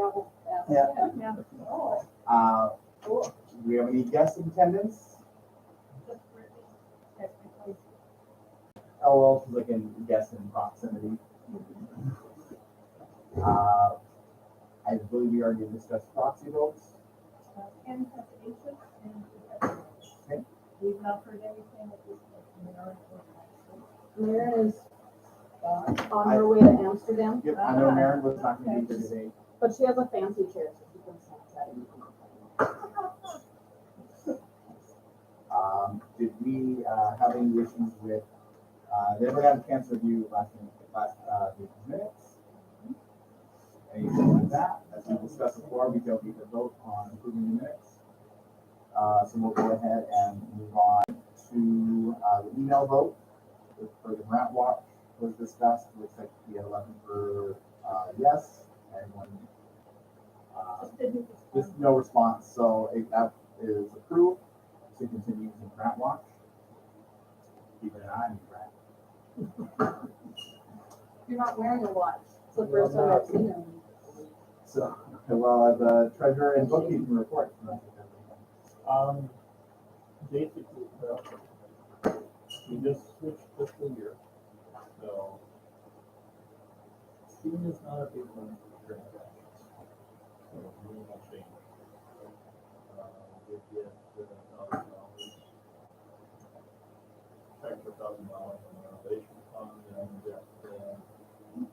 gravel. Yeah. Yeah. Do we have any guests in attendance? Oh, well, like in guests in proximity. I believe we already discussed proxy votes. And has agents and we have. Okay. We've not heard anything at this point from Maren is on her way to Amsterdam, Yep, I know Maren was not going to be here today. but she has a fancy chair, so she can sit at it. Did we have any issues with, did everyone have a chance to review last week's minutes? Anything like that? As we discussed before, we don't need to vote on approving the minutes. So we'll go ahead and move on to the email vote for the grant watch was discussed. Looks like we had 11 for yes and one just no response. So that is approved to continue using grant watch. Keeping an eye on you, Grant. You're not wearing a watch. It's the first time I've seen him. So, well, the treasurer and bookkeeping report. Basically, we just switched fiscal year, so Steam is not a big one for transactions. So we will change. We get $1,000, check for $1,000 in the renovation fund, and we get $48.91.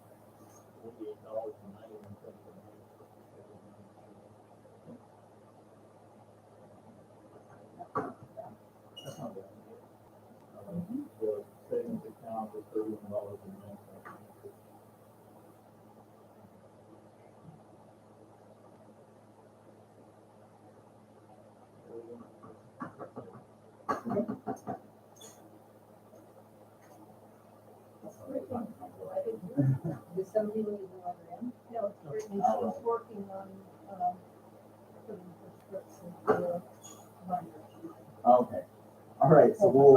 That's not bad. The savings account is $31.09. Does somebody leave the letter in? No, it's Brittany, she's working on, putting prescription for the binder. Okay. All right. So we'll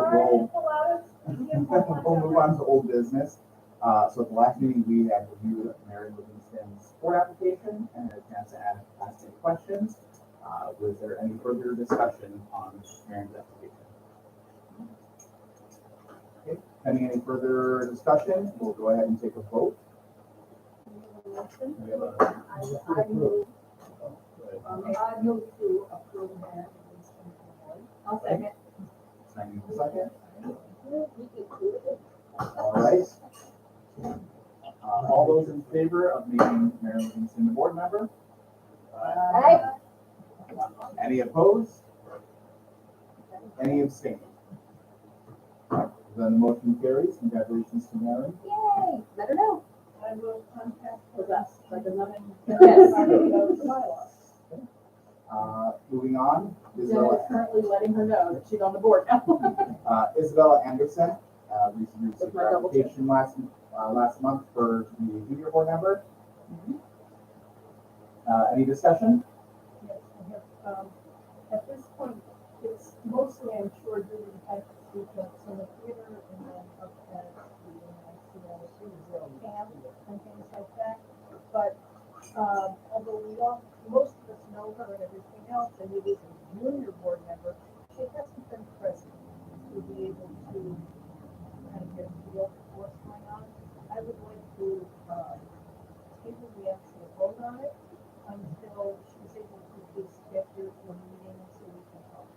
move on to old business. So at the last meeting, we had reviewed Mary Livingston's support application and had a chance to ask any questions. Was there any further discussion on Mary's application? Okay. Pending any further discussion, we'll go ahead and take a vote. We have a I move, I move to approve Mary Livingston Award. I'll second. second. All right. All those in favor of making Mary Livingston the board member? Aye. Any opposed? Any abstaining? Then the motion carries. Congratulations to Mary. Yay, let her know. I will contact. Was that like another? Moving on, Jen is Isabella, currently letting her know that she's on the board now. Isabella Anderson, recently With received my her double check. application last month for to be a junior board member. Any discussion? Yes, I have, at this point, it's mostly, I'm sure, due to the fact that we've got some of the theater and then up at the NICLC, camp and things like that. But, although most of us know her and everything else, and it is a junior board member, she hasn't been present to be able to kind of get a feel for what's going on. I would like to, table the actual vote on it until she's able to just get here to a meeting so we can talk.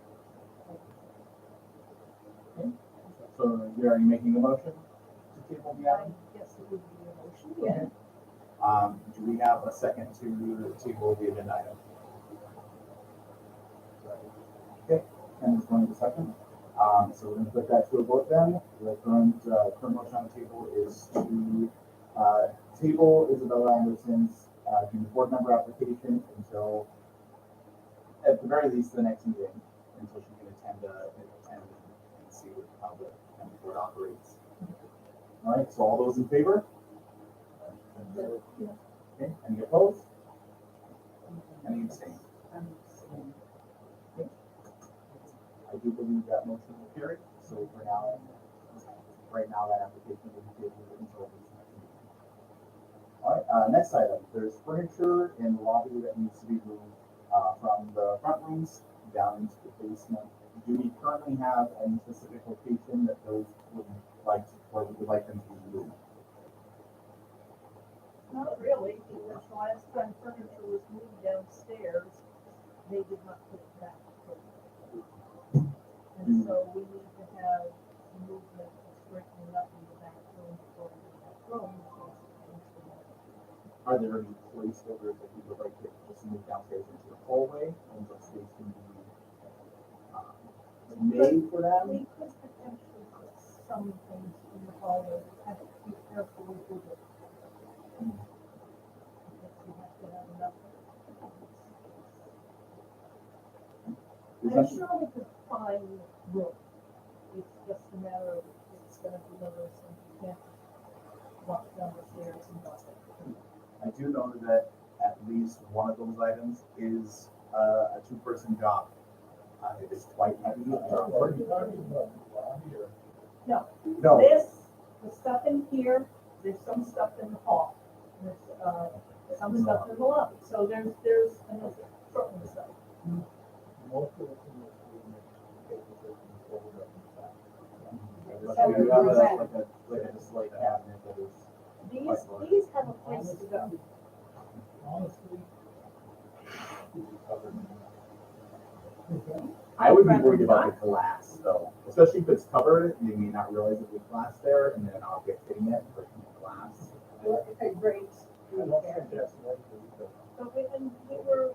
So you're already making a motion to table the I item? guess it would be a motion, yeah. Do we have a second to table the agenda item? Okay, and it's going to second. So we're going to put that to a vote then. The current motion on the table is to table Isabella Anderson's junior board member application until, at the very least, the next meeting, until she can attend and see how the board operates. All right, so all those in favor? Okay, any opposed? Any abstained? Okay. I do believe that motion will carry, so for now, right now that application will be tabled until this next meeting. All right, next item, there's furniture in the lobby that needs to be moved, from the front rooms down into the basement. Do we currently have any specific location that those would like, or we would like them to be moved? Not really, because the last time furniture was moved downstairs, they did not put it back. And so we need to have movement, straightening up in the back room for the back room. Are there any placeholders that you would like to just move downstairs into the hallway, and the space can be, made for them? We could potentially put some things in the hallway, we have to be careful with it. Because we have to have enough. Is I'm that- sure we could find room. It's just a matter of, it's gonna deliver, so you can't walk down the stairs and walk it. I do know that at least one of those items is a two-person job. It is quite heavy. Are you talking about the lobby or? No, This, the stuff in here, there's some stuff in the hall, there's, some stuff in the lobby, so there's an assortment of stuff. Most of the things we make papers that can fold up and back. but we do have like a display cabinet that is. These have a place to go. Honestly. we covered I would be worried about the glass though, especially if it's covered, they may not realize that there's glass there, and then I'll get hitting it for the glass. Okay, great. I don't think that's likely, but But we were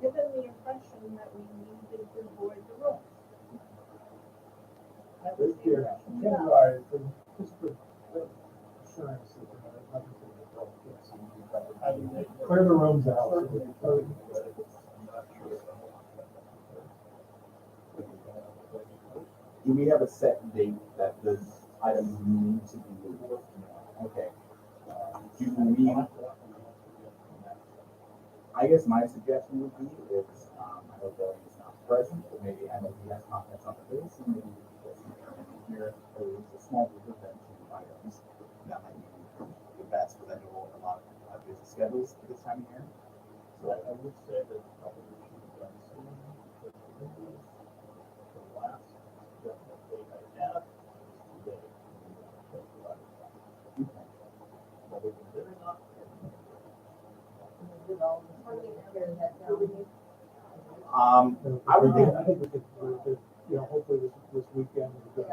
given the impression that we needed to avoid the room. That was the impression. Ken and I, just for assurance that we're not, nothing to the adult kids, and we covered. I mean, clear the rooms out. Certainly, but I'm not sure. Do we have a set date that the items need to be moved? Okay. Do we, I guess my suggestion would be is, I know Billy is not present, but maybe I know he has contacts on the base, and maybe here, there is a small group of them, two items, that might be the best, because I know a lot of busy schedules at this time of year. So I would say that probably should be done soon, but the last definite date I have is today. Whether we did or not. I would think, I think we could, you know, hopefully this weekend. we could-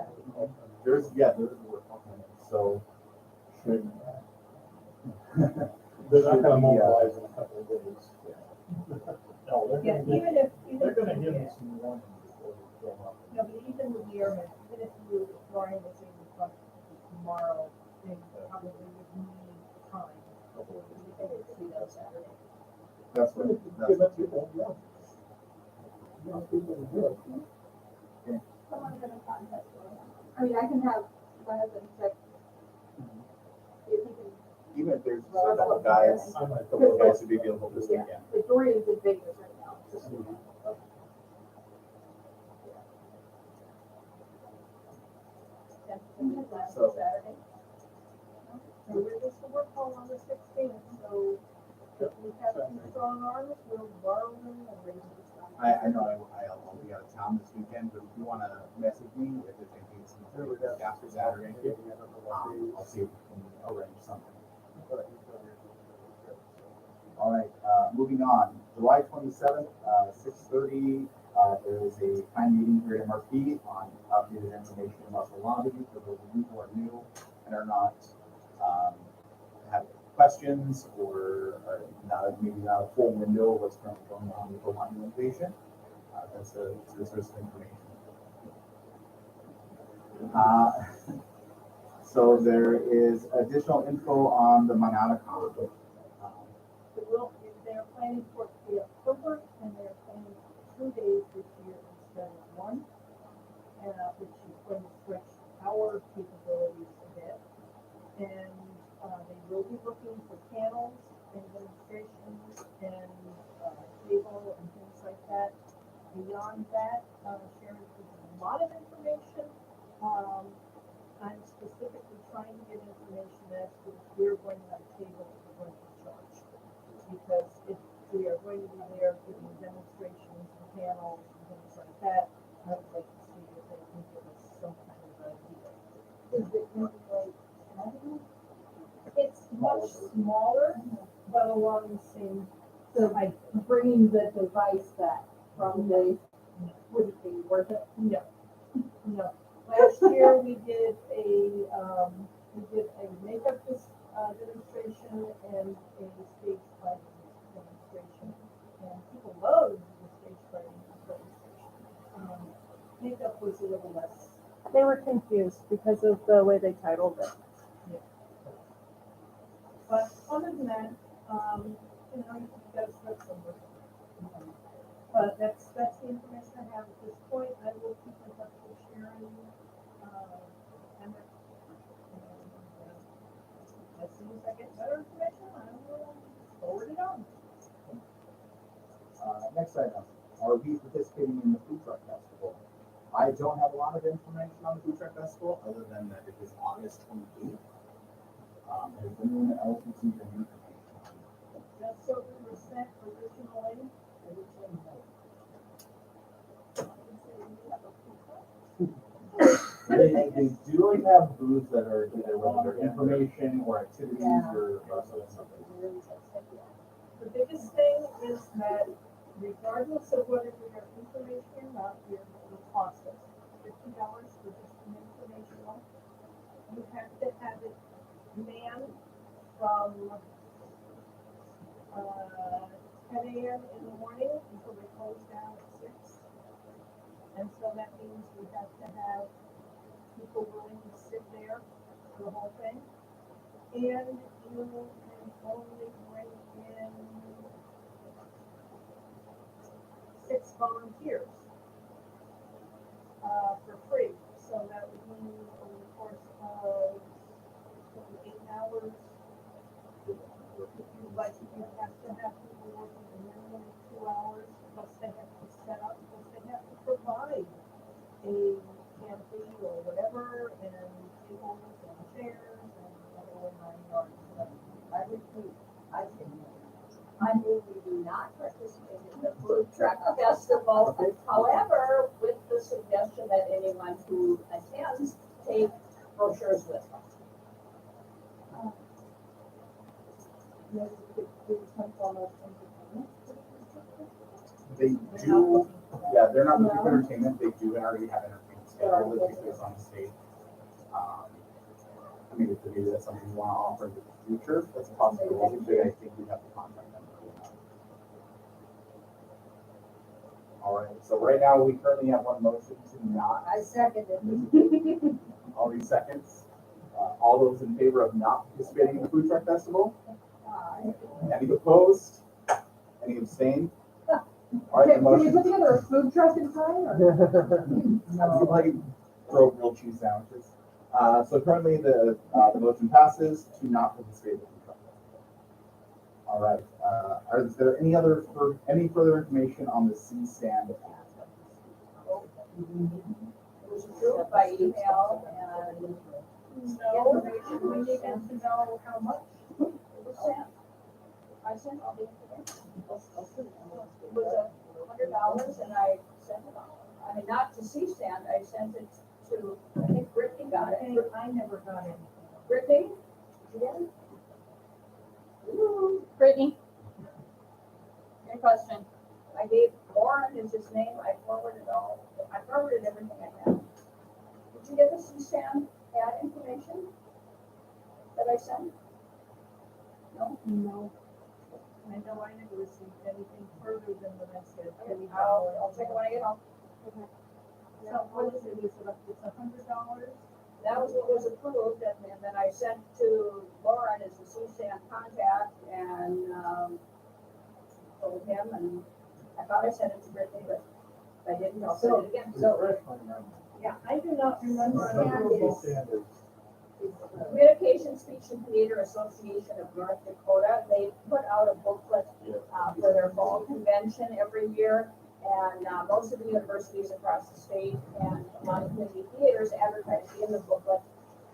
there's work on it, so should. They're not gonna mobilize in a couple of days. No, they're Yeah, gonna give, even if. they're gonna give me some warning before we go up. No, but even with the airmen, even if you, Brian was able to come tomorrow, they probably would need time. Before they could see that Saturday. That's what, Give that's, it to them, yeah. Yeah, people will do it. Someone's gonna contact you. I mean, I can have my husband check. If he can, even if there's just a couple of guys, I might a couple of guys would be available this yeah, weekend. the Dorian is in Vegas right now. Just- So- Saturday. So we're just to work on the 16th, so if we have some strong arms, we'll borrow them and raise them. I know I'll be out of town this weekend, but if you wanna message me, if there's anything that's after Saturday, I'll see if we can arrange something. All right, moving on, July 27th, 6:30, there is a time meeting here at MRP on updated information about the lobby for those of you who are new and are not, have questions or maybe not a full window of what's currently going on with the lobby renovation. That's the source of information. So there is additional info on the Manatacon. They're planning for it to be October, and they're planning 2 days this year instead of 1, which is going to stretch our capabilities a bit. And they will be looking for panels and demonstrations and cable and things like that. Beyond that, Sharon gives a lot of information. I'm specifically trying to get information as to if we're going to have a table, if we're going to because if we are going to be there giving demonstrations and panels and things like that, I would like to see if they can give us some kind of idea. Is it gonna be like, Saturday? It's much smaller, but along the same So height. bringing the device back from the, would it be worth it? No, no. Last year, we did a makeup demonstration and a stage lighting demonstration. And people loved the stage lighting demonstration. Makeup was a little less. They were confused because of the way they titled it. But other than that, you guys have some work. But that's the information I have at this point. I will keep in touch with Sharon, and, as soon as I get better information, I will forward it on. Next item, are we participating in the food truck festival? I don't have a lot of information on the food truck festival, other than that it is August 28th. Has anyone else received any information? Just so we were sent originally. They do always have booths that are either whether they're information or activities or something. The biggest thing is that regardless of whether we are information or not, it will cost us $50 for just an informational. You have to have it manned from 10 a.m. in the morning until they close down at 6. And so that means we have to have people willing to sit there for the whole thing. And you can only bring in 6 volunteers for free. So that would mean over the course of 8 hours, you have to have people working a minimum of 2 hours, plus they have to set up, plus they have to provide a canopy or whatever, and tables and chairs and the whole 9 yards. I repeat, I mean, we do not participate in the food truck festival. However, with the suggestion that anyone who attends take brochures with them. They do, yeah, they're not looking for entertainment, they do already have entertainment scheduled that takes place on the stage. I mean, if maybe that's something you want to offer in the future, that's a possibility, but I think we have to contact them. All right, so right now, we currently have one motion to not. I second it. All these seconds. All those in favor of not participating in the food truck festival? Any opposed? Any abstained? All right, the Can we motion. put together a food truck in time, or? Like grilled cheese sandwiches. So currently the motion passes to not participate in the food truck festival. All right, is there any further information on the C-stand ad? It was approved by email and No, we need to know how much. it was sent. I sent all the information. It was $100 and I sent it on. I mean, not to C-stand, I sent it to, I think Brittany got it. I never got anything. Brittany? Did you get it? Ooh. Brittany? Any question? I gave Lauren is his name, I forwarded everything I had. Did you get the C-SAM ad information that I sent? No? No. I know I never received anything further than what I said. I'll take it when I get home. So what is it? It's $100? That was what was approved, and then I sent to Lauren as the C-SAM contact, and, told him, and I thought I sent it to Brittany, but if I didn't, I'll send it again. So, Yeah, I do not remember an Yeah, approval. Communication Speech and Theater Association of North Dakota, they put out a booklet for their fall convention every year. And most of the universities across the state and a lot of community theaters advertise in the booklet.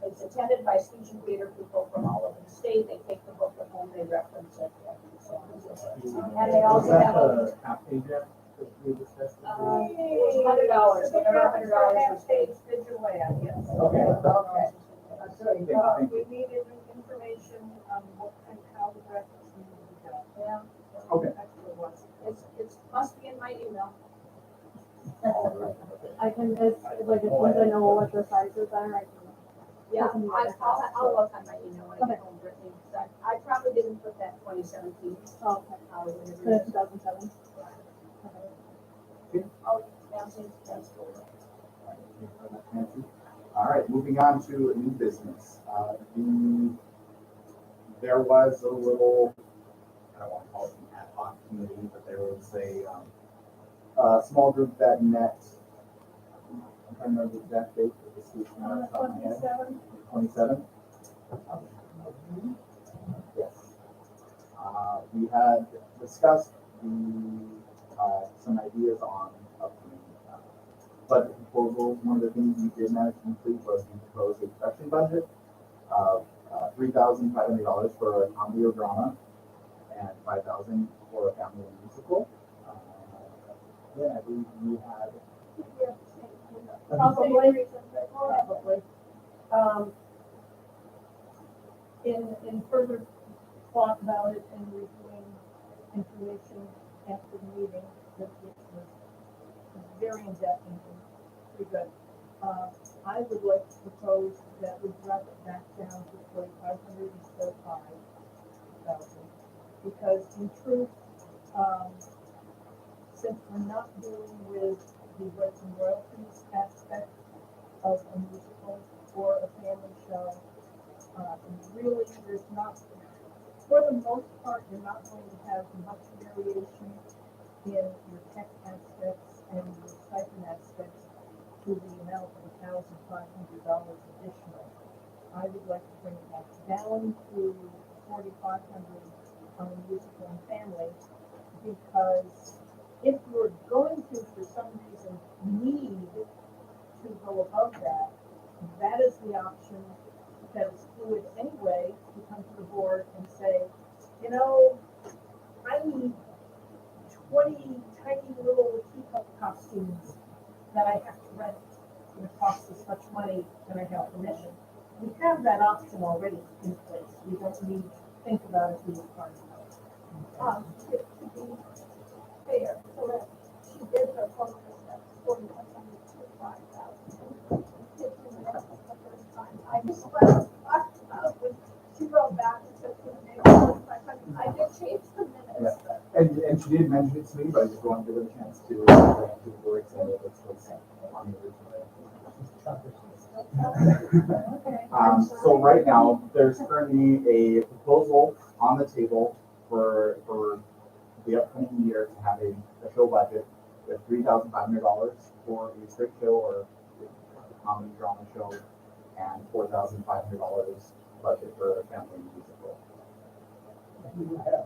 It's attended by speech and theater people from all over the state. They take the booklet home, they reference it, and And they also Was that have a, the half page yet that we discussed? it was $100, whatever $100 was paid. Digital ad, yes. Okay. Okay. Thank you. We needed information on what, and how the graphics needed to be done. Yeah, Okay. That's what it was. it's must be in my email. I can, it's, like, as soon as I know what the sizes are, I can. Yeah, Doesn't I'll matter. look on my email when I get home, Brittany, 'cause I probably didn't put that 2017. Oh, okay. For the 2007. Oh, that's cool. Thank you very much, Nancy. All right, moving on to new business. There was a little, I don't want to call it an ad hoc committee, but there was a small group that met. I'm trying to remember the exact date for this week. On the 27th, 27th? Yes. We had discussed some ideas on upcoming budget proposals. One of the things we did manage to complete was we proposed a production budget of $3,500 for a comedy or drama and $5,000 for a family musical. Yeah, I believe we had. probably. In further thought about it and reviewing information after the meeting, which was very in-depth and pretty good. I would like to propose that we drop it back down to 4,500 instead of 5,000. Because in truth, since we're not dealing with the rights and royalties aspect of a musical or a family show, really, there's not, for the most part, you're not going to have much variation in your tech aspects and your stipend aspects to the amount of $1,500 additional. I would like to bring it back down to 4,500 on the musical and family, because if you're going to, for some reason, need to go above that, that is the option that is fluid anyway, to come to the board and say, you know, I need 20 tiny little teacup costumes that I have to rent, and it costs this much money, and I have permission. We have that option already in place. We don't need to think about it being part of it. To be fair, so that she did her focus at 4,100 to 5,000. I just let she wrote back and said, I did change the minutes. And she did mention it to me, but I just wanted to give her a chance to the board saying that it's what's on the original. So right now, there's currently a proposal on the table for the upcoming year to have a show budget with $3,500 for a straight show or a comedy drama show, and $4,500 budget for a family musical. You have a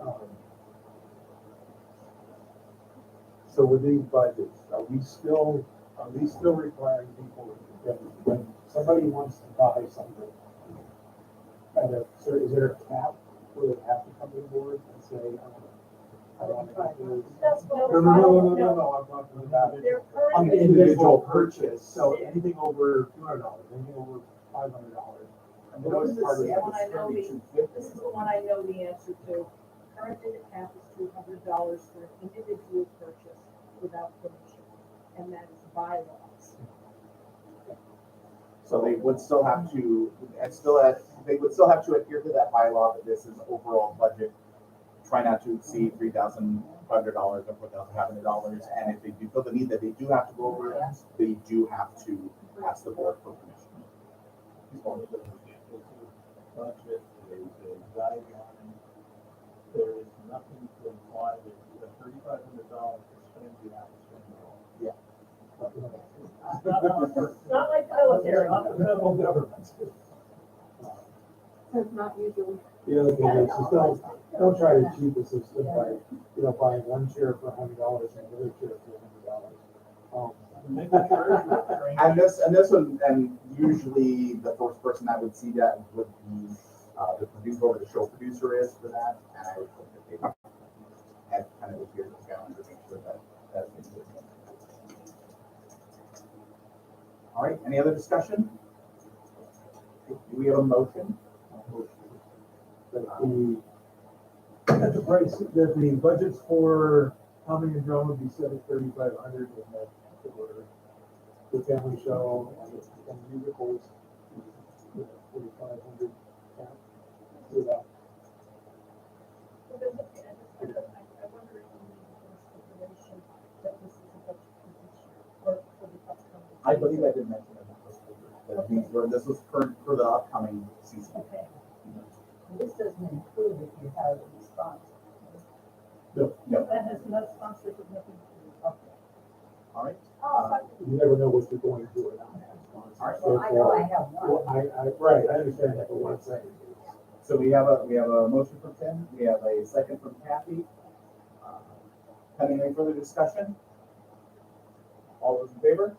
question. So with these budgets, are we still requiring people that when somebody wants to buy something, is there a cap where they have to come to the board and say, I want to get this? That's what. No, I'm talking about They're on the currently, individual purchase, so anything over $200, anything over $500. And What was those part of the that. one I know this is the one I know the answer to. Currently, the cap is $200 for an individual purchase without permission, and that is bylaws. So they would still have to, they would still have to adhere to that bylaw, that this is overall budget. Try not to exceed $3,500 or $4,500, and if they do feel the need that they do have to go over it, they do have to ask the board for permission. Budget, there is a guideline, there is nothing to imply that you have $3,500 to spend, you have to spend it all. Yeah. Not like the military. Not the federal government. It's not usually. The other thing is, just don't try to cheat the system by, buying one chair for $100 and another chair for $100. Make the treasurer train. And this one, and usually the first person that would see that would be the producer, whoever the show producer is for that, and I would hope that they have kind of adhere to the calendar, make sure that that's included. All right, any other discussion? Do we have a motion? That the price, that the budgets for comedy and drama would be set at 3,500, and that for the family show and musicals, 4,500. Without, I wonder if you need a stipulation that this is a budget for this year, or for the upcoming. I believe I did mention it. That these were, this was for the upcoming season. Okay. This doesn't include if you have a sponsor. No. That has no sponsors with nothing to do. Okay. All right. you never know what you're going to or not. All right. Well, I know I have one. Well, right, I understand that, but what I'm saying is, So we have a motion from Tim, we have a second from Kathy. Having any further discussion? All those in favor?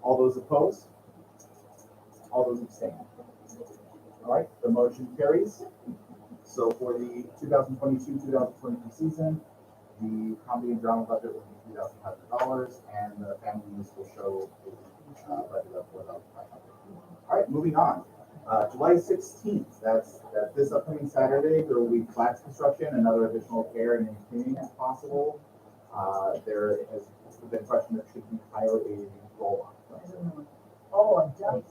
All those opposed? All those abstain? All right, the motion carries. So for the 2022-2023 season, the comedy and drama budget will be $3,500, and the family musical show will be budget of $4,500. All right, moving on. July 16th, that's this upcoming Saturday, there will be flats construction and other additional care and maintaining as possible. There has been a question that should we hire a roll-off. Oh, a jump.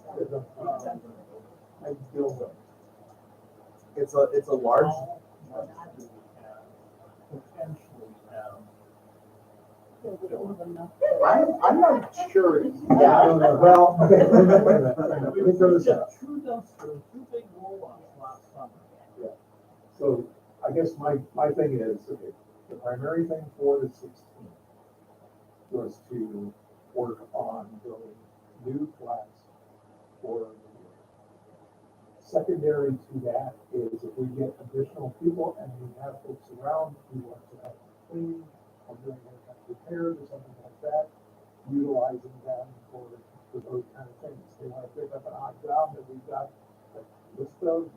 I feel It's a large, Potentially have. I'm not sure. I Yeah, don't know. Well, okay, wait a minute. Let me throw this out. Two dumpsters, two big roll-offs last summer. So I guess my thing is, okay, the primary thing for the 16th was to work on building new flats for the year. Secondary to that is if we get additional people and we have folks around who want to help clean or doing any kind of repairs or something like that, utilizing them for those kind of things. They want to pick up an odd job that we've got a list of,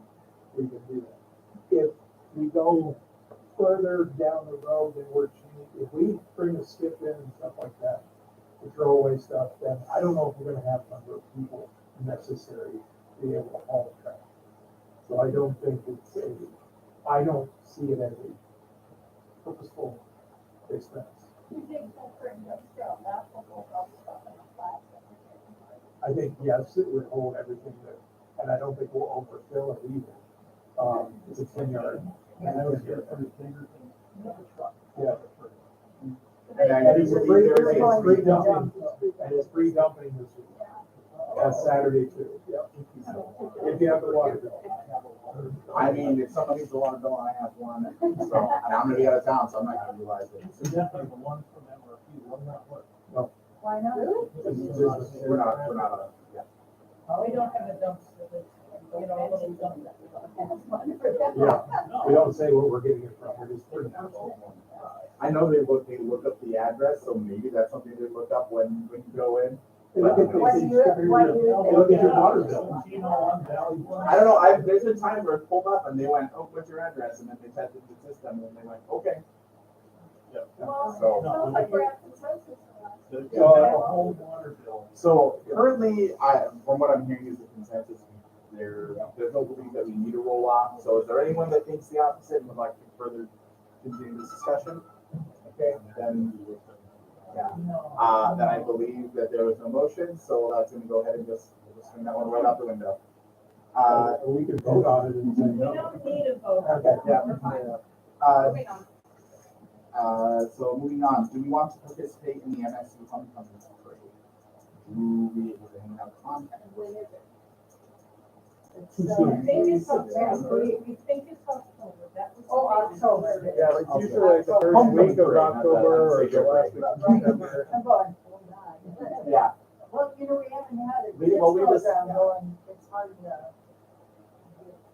we can do that. If we go further down the road, then we're changing, if we bring a skip in and stuff like that, to throw away stuff, then I don't know if we're gonna have the number of people necessary to be able to haul the trash. So I don't think I don't see it as a purposeful expense. You think so for industrial, that will hold all the stuff in the flats. I think, yes, it would hold everything that, and I don't think we'll overfill it either. It's a 10-yard. And that was your first bigger thing, the truck. Yeah. and I And it's believe free, there is it's free dumping, and it's free dumping this week. That's Saturday too, yep. If you have the water bill. I mean, if someone needs a water bill, I have one, so, and I'm gonna be out of town, so I'm not gonna utilize it. So definitely the one for them or a few, one not what. Why not? We're not, yeah. We don't have a dumpster that's, you know, a little dumpster. Yeah, we don't say where we're getting it from, we're just putting it out. I know they look up the address, so maybe that's something they look up when you go in. They look at the- What do you- they look at your water bill. I don't know, there's been times where it pulled up and they went, oh, what's your address? And then they typed it in the system and they went, okay. Well, So- it sounds like we're at the census. The, you have a home water bill. So currently, from what I'm hearing is the consensus, there's no belief that we need a roll off. So is there anyone that thinks the opposite and would like to further continue this discussion? Okay, then, yeah. Then I believe that there was no motion, so that's gonna go ahead and just swing that one right out the window. We can vote on it and say We no. don't need a vote. Okay, yeah. We're fine. Moving on. So moving on, do we want to participate in the MSU homecoming parade? Do we have contact? When is it? Too So, soon. I think it's October, we think it's October, that was. Oh, October. Yeah, like usually like the first week of October or the last week of September. I'm going, oh, God. Yeah, Well, you know, we haven't had a We- kids well, we just- program going, it's hard to.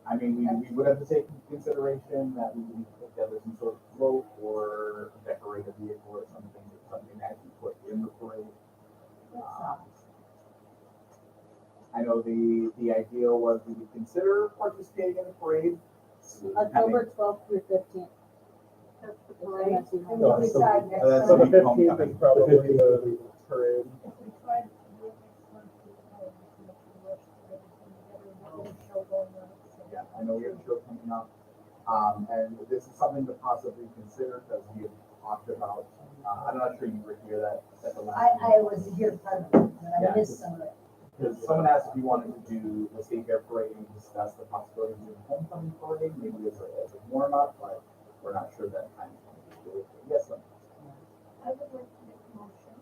I mean, we would have to take into consideration that we would put together some sort of float or decorate a vehicle or something that we put in the parade. I know the ideal was we consider participating in the parade. October 12th through 15th. That's the It's parade. MSU And home. we'll decide next that's So month. the a big 15th is homecoming. probably the parade. If we try to do it next month, we can rush to get everything together and get a show going on. Yeah, I know we have a show coming up. And this is something to possibly consider because we have talked about, I'm not sure you were here at the last. I was here part of it, but Yeah. I missed some of it. Because someone asked if you wanted to do the state fair parade and discuss the possibility of doing homecoming parade, maybe as a warm up, but we're not sure that time is going to do it. Yes, ma'am. I would like to make a motion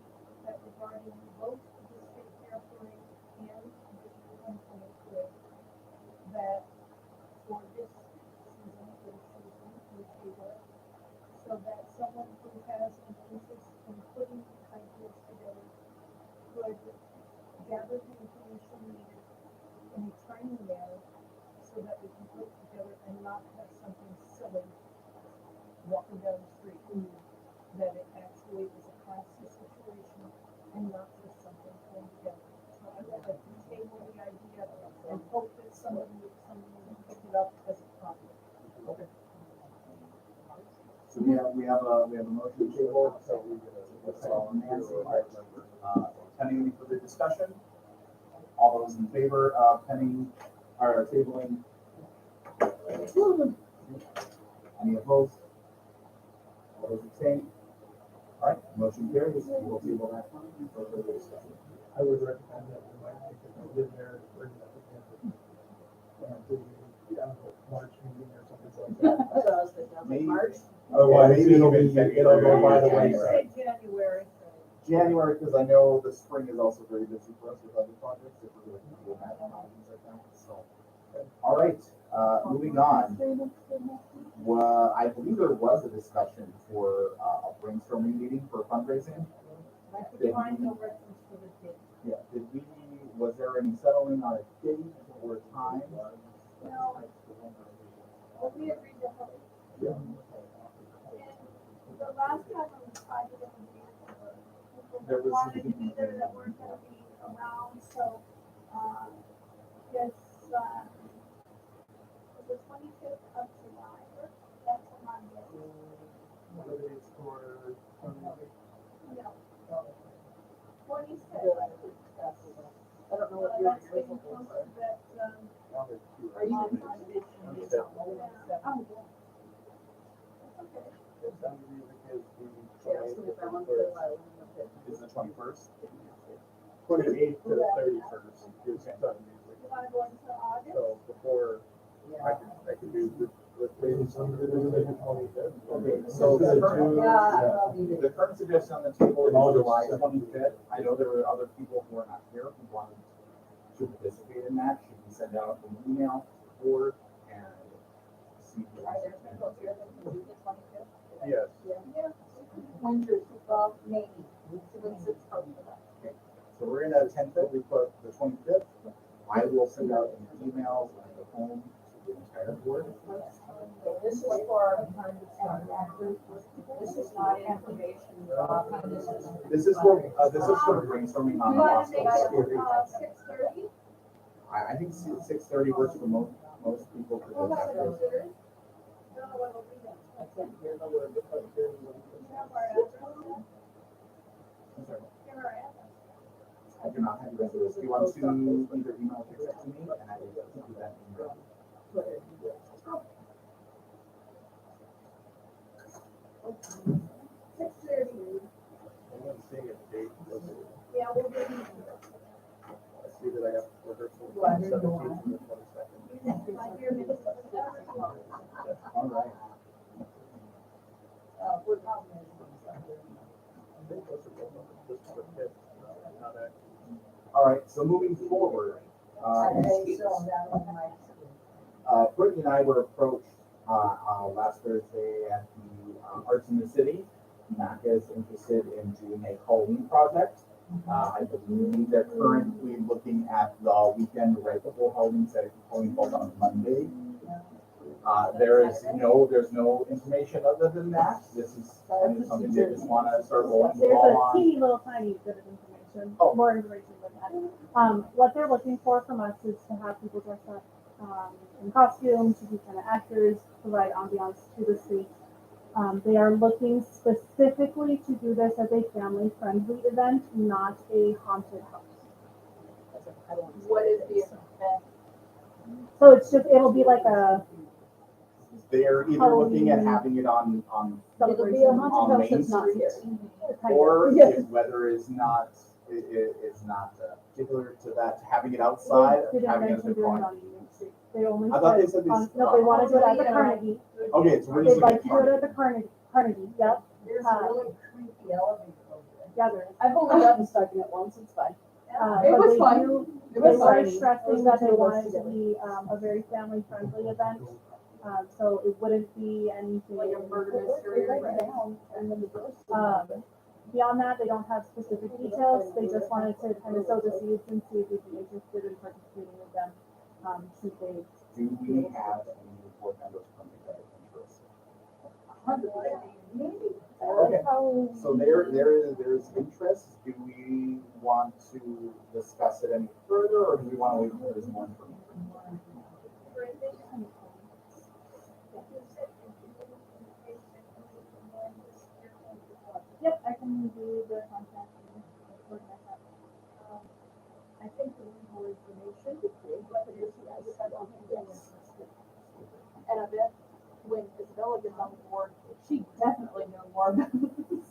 that regarding both the state fair parade and the homecoming parade, that for this season, we table it, so that someone who has an interest in putting ideas together could gather the information needed in a timely manner, so that we can put it together and not have something silly walking down the street. That it actually is a constant situation and not just something thrown together. So I would like to table the idea and hope that somebody will pick it up as a problem. Okay. So we have a motion table, so we're gonna, Nancy, pending any further discussion? All those in favor of pending, or tabling? Any opposed? All those abstained? All right, motion carries, we will table that one for further discussion. I would recommend that we might make it in there, bring it up again. I don't know, March meeting or something like that. Maybe- Otherwise, maybe it'll even be, it'll go by the January. wayside. Say January. January, because I know the spring is also very busy for us with other projects, if we're going to do that, and things like that, so. All right, moving on. Well, I believe there was a discussion for a brainstorming meeting for fundraising. I could find no reference for the date. Yeah, was there any settling on a date or time? No. But we agreed to hold. Yeah. And the last time when we tried to get them here, There people was- that wanted to be there that weren't gonna be around, so, it's, the 25th of July, that's a Monday. Whether it's for, No. 26th. I don't know what your That's getting closer, that, Are you? I'm good. That's okay. Is the 21st? 28th to the 31st. Is Sun music. You wanna go into August? So before, I can do the maybe some of it is like the 25th. Okay, so the current, Yeah, I'll be there. the current suggestion on the table is July 25th. I know there were other people who are not here who wanted to participate in that. Should we send out an email to the board and see? if Are there people here that can do the 25th? Yes. Yeah. Winters, well, maybe, since it's close to that. So we're gonna tentatively put the 25th. I will send out an email when I go home to the entire board. This is for, this is not information, This is for brainstorming on You wanna make possible. it, 6:30? I think 6:30 works for most people. for We'll have it this. at 6:30. Don't know when it'll be then. You have our address? I'm sorry. Give our address. I do not have your address. Do you want to either email or text it to me and I will do that in your. Six thirty. I'm not seeing a date. Yeah, we'll do it. I see that I have rehearsal Well, I from didn't 17th know. to the 22nd. My dear Mrs. All right. We're probably gonna do something. I think those are both numbers, just for the kids, not actually. All right, so moving forward, Saturday, so that was my. Brittany and I were approached, last Thursday at the Arts in the City. NACA is interested in doing a Halloween project. I believe they're currently looking at the weekend right before Halloween, so Halloween falls on Monday. There's no information other than that. This is kind of something they just wanna start rolling the There's ball a on. teeny little tiny bit of information, Oh. more information than that. What they're looking for from us is to have people dress up in costume, to be kind of actors, provide ambiance to the street. They are looking specifically to do this as a family-friendly event, not a haunted house. What is the event? So it's just, it'll be like a They're either looking at having it on It'll be a celebration. on haunted Main house that's not Street, here. kind of. or Yeah. if weather is not, is not particular to that, having it outside, They didn't having it at the mention doing it corner. on Union Street. They only I thought they said, said this. no, they want to do it at the Carnegie. Okay, so we're They'd just like looking to do it at at the Carnegie, yep, There's a really creepy elevator over there. yeah, there is. I've only gotten stuck in it once, it's fine. It But was they fun. do- It They was were fun. stressing that they wanted to be, a very family-friendly event. So it wouldn't be anything. Like a murder mystery or Right something. down, and then the door's Beyond that, they don't have specific details, they just wanted to kind of sow the seeds and see if you'd be interested in participating with them. Since they, Do we have any board members from the interest? Maybe. Okay. So there's interest. Do we want to discuss it any further, or do we want to wait until there's more information? yep, I can do the contact and coordinate that. I think the legal information, but it is, I don't think it's. And I bet when Isabella gets on the board, she definitely knows more about this.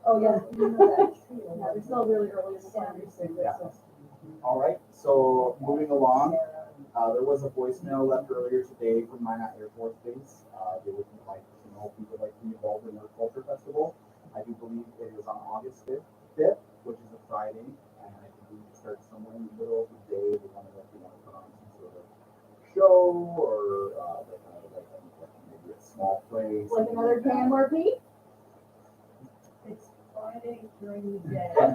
Oh, yeah. You know that tree Yeah, over they're still really early in the there. process. Yeah. All right, so moving along, there was a voicemail left earlier today from Minot Air Force Base. They would like to know if people would like to be involved in their culture festival. I do believe it is on August 5th, which is a Friday, and I think we start somewhere in the middle of the day. They want to put on some sort of show or maybe a small play. Like another Grand Marquis? It's Friday during the day. Yeah.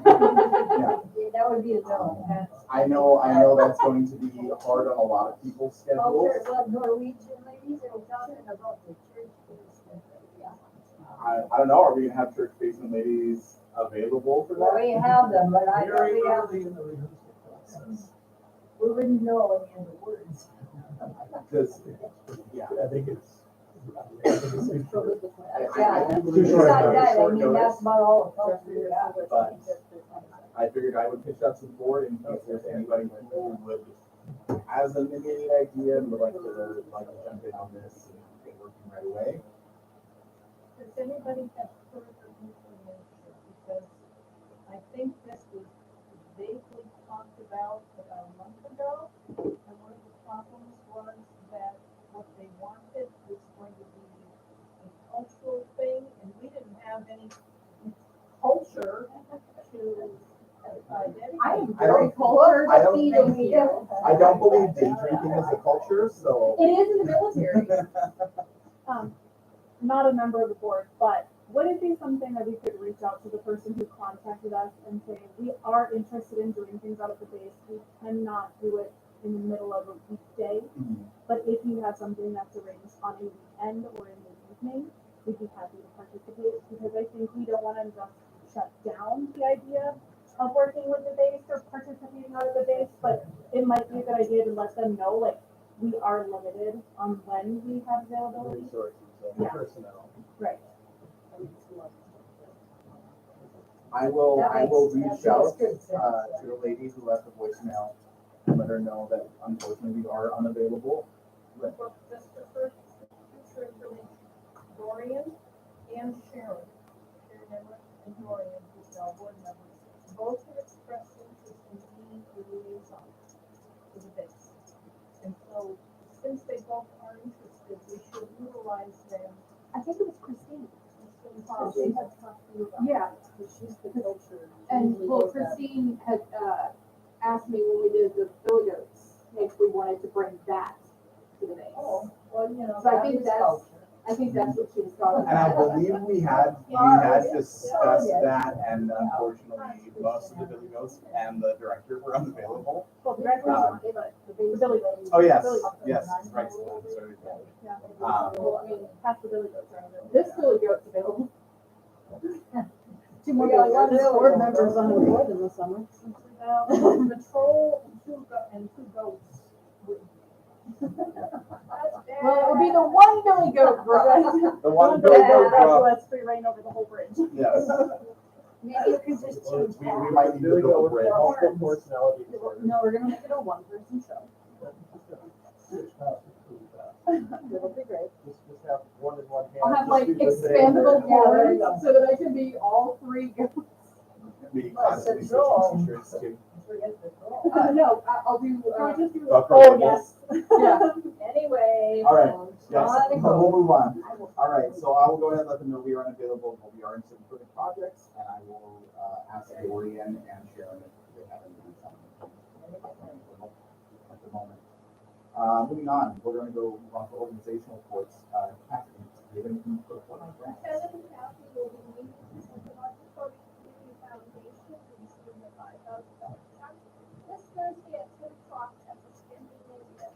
Yeah, that would be a no. I know that's going to be hard on a lot of people's Oh, schedules. there's what Norwegian ladies that were talking about the church basement. Yeah. I don't know, are we gonna have church basement ladies available for Well, that? we have them, but I don't, Very we have, early in the rehearsal process. we wouldn't know any of the words. Because, yeah. I think it's. I think it's intro. Yeah. I do believe it's Besides very that, I short mean, that's notice, about all the culture we have. but I figured I would pitch that to the board in case there's anybody who would, has a maybe idea and would like to jump in on this and get working right away. Does anybody have further information? Because I think this was vaguely talked about a month ago. And one of the problems was that what they wanted was going to be a cultural thing, and we didn't have any culture to identify. I am I very don't- cultured. I don't- I I don't believe day drinking is a culture, so. It is in the military. Not a member of the board, but would it be something that we could reach out to the person who contacted us and say, we are interested in doing things out of the base, we cannot do it in the middle of a weekday, but if you have something that's arranged on a weekend or in the evening, we'd be happy to participate, because I think we don't wanna just shut down the idea of working with the base or participating out of the base, but it might be a good idea to let them know, like, we are limited on when we have availability. Resources and Yeah. personnel. Right. I will reach out, That makes to the lady who left the voicemail and let her know that unfortunately we are unavailable. Well, just for future information, Dorian and Sharon Everett and Dorian, who's now board members, both have expressed interest in being the liaison to the base. And so, since they both are interested, we should utilize them. I think it was Christine. Christine had talked to you about. Yeah, She's the culture. and Usually well, goes that. Christine had, asked me when we did the Billy Goats, if we wanted to bring that to the base. Oh, well, you know, So I that think is that's- culture. I think that's what she was talking And I about. believe we had discussed that, and unfortunately, most of the Billy Goats and the director were unavailable. Well, the red one, but the Billy Goats. Oh, yes, Billy Goats. yes, right, sorry. Yeah. Well, I mean, Half the Billy Goats are available. this Billy Goat's available. Two more board members on the board in the summer. Patrol and two goats would That's bad. Well, it would be the one Billy Goat Grunt. The one Billy Billy Goat Goat Grunt Grunt. lets free reign over the whole bridge. Yes, Maybe you could just change we that. might need to Really build go a with bridge. multiple personality disorder. No, we're gonna make it a one-person show. Switch past it pretty fast. It'll be great. Just have one in one hand. I'll have just like do the same expandable thing. cords so that I can be all three goats. Be But constantly the draw- switching t-shirts too. Forget the goal. No, I'll do, Can we just do Buck oh, Rogers. yes. Yeah. Anyway. All right, yes, Gotta we'll go. move on. All right, so I will go ahead and let them know we are unavailable, but we are interested in further projects, and I will, ask Dorian and Sharon if they have any something at the moment. Moving on, we're gonna go move on to organizational reports. Catherine, do you have anything to report on grants? Kevin and Kathy will be meeting with the North Community Foundation to receive the $5,000 check this Thursday at 2 o'clock at the Scandinavian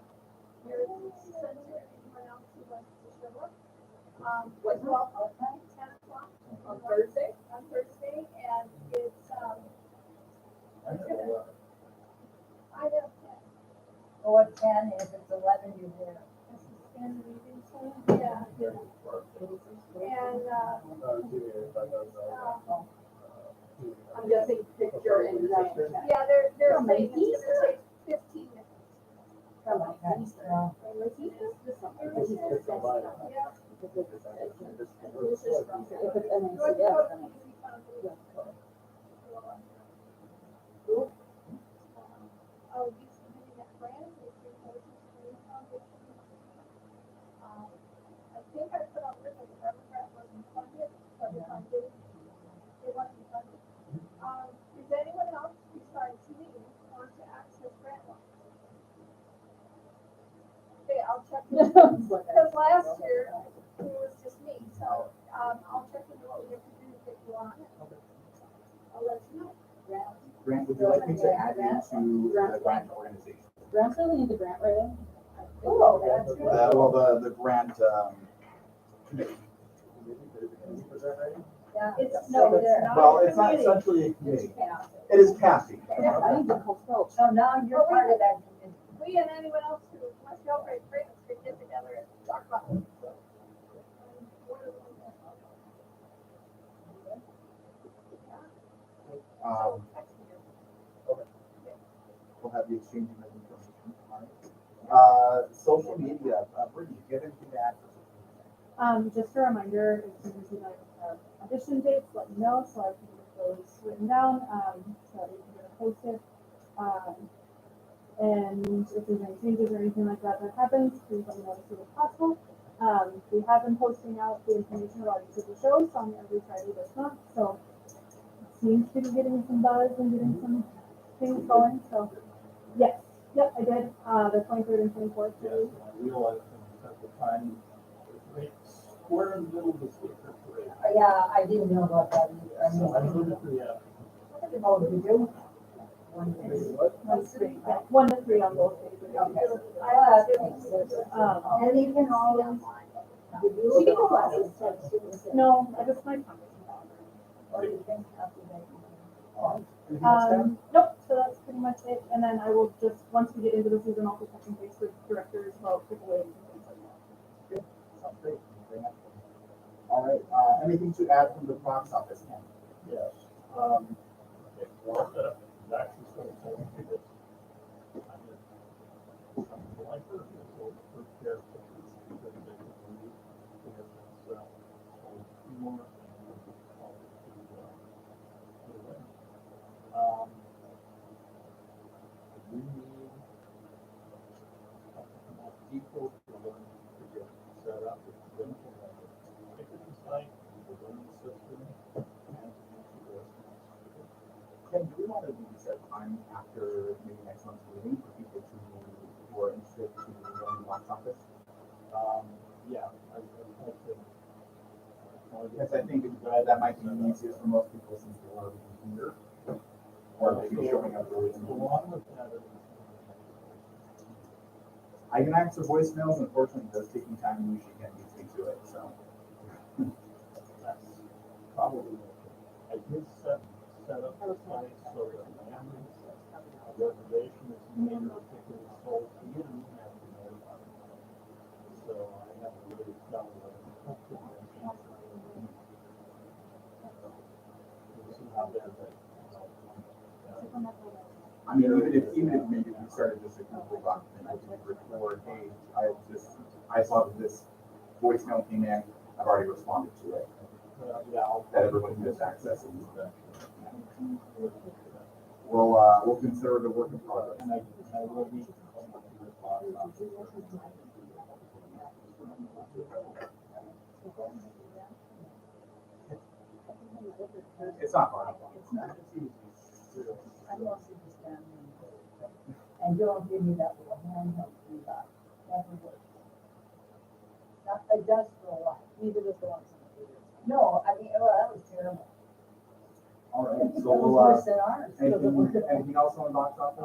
Heritage Center. Anyone else who wants to show up? What Well, okay, 10 o'clock on Thursday? on Thursday, and it's, I have 10. Or 10, if it's 11, you're there. It's the Scandinavian Center, yeah. And, I'm guessing picture in giant check. yeah, they're From saying it's Easter? gonna take 15 minutes. Oh my God. It's just something. It's just It's a line. Yeah. If it's North NACF, then Dakota it's. Community Foundation. I'll be submitting that grant, it's the Heritage Community Foundation. I think I put out there that the Reverend grant wasn't funded, but if I did, it wasn't funded. Is anyone else besides me want to access grant loans? Okay, I'll check, because last year, it was just me, so, I'll check into what we have to do to get you on it. I'll let you know. Grant, would you like me to add you to the grant organization? Grants really need the grant writing. Oh, that's good. Well, the grant, committee. Yeah. It's, no, it's not. Well, a it's not committee. essentially a It's committee. chaos. It is Kathy. I need to call Sprout. So now you're part of that committee. We and anyone else who wants to help raise grants could get together and talk about it. We'll have the exchanging of information. All right. Social media, Brittany, do you have anything to add? Just a reminder, if you receive audition dates, let me know, so I can get those written down, so that we can get it posted. And if there's any changes or anything like that that happens, please let me know as soon as possible. We have been posting out the information about each of the shows on every Friday this month, so it seems to be getting some buzz and getting some things going, so, yes, yep, I did, the 23rd and 24th. Yes, I realize at the time, it's right square in the middle of the speaker parade. Yeah, I didn't know about that either. I So I mean, moved it to the afternoon. oh, you do? One Maybe minute. what? 1 to 3, yeah, 1 to 3 on both days. Okay. Well, that makes sense. And you can always, did you She get can go classes? Text you and No, I just might. Or you can after that. Anything else, Sam? Nope, so that's pretty much it, and then I will just, once we get into the season, I'll be touching base with directors about giveaways and things like that. Sounds great. All right, anything to add from the box office? Yes. Okay, well, Dax is going to tell me this. I did something like this, we'll prepare pictures because they can read. We have this, so two more. We need something more people to learn to get set up with them to have a ticketing site, the learning system, and Ken, do we want to maybe set time after maybe next month's meeting for people who are interested to run the box office? yeah, I think. Because I think that might be easiest for most people since they're already here. Or maybe showing up early. Along with that, I can answer voicemails, unfortunately, it does take me time to usually get me to it, so. that's probably, I did set up the site so that families, a reservation is made or ticket is sold to you, and have to notify even if maybe we started just a Google document, I could record, hey, I saw that this voicemail came in, I've already responded to it. That everyone who has access to it. We'll consider it a work in progress. And I will be. It's not hard. It's not. I want to just stand and don't give me that little handheld to do that. Never works. It does for a while. Neither does the one. No, I mean, well, that was terrible. All right, It so was we'll, worse than ours. anything else on the box office?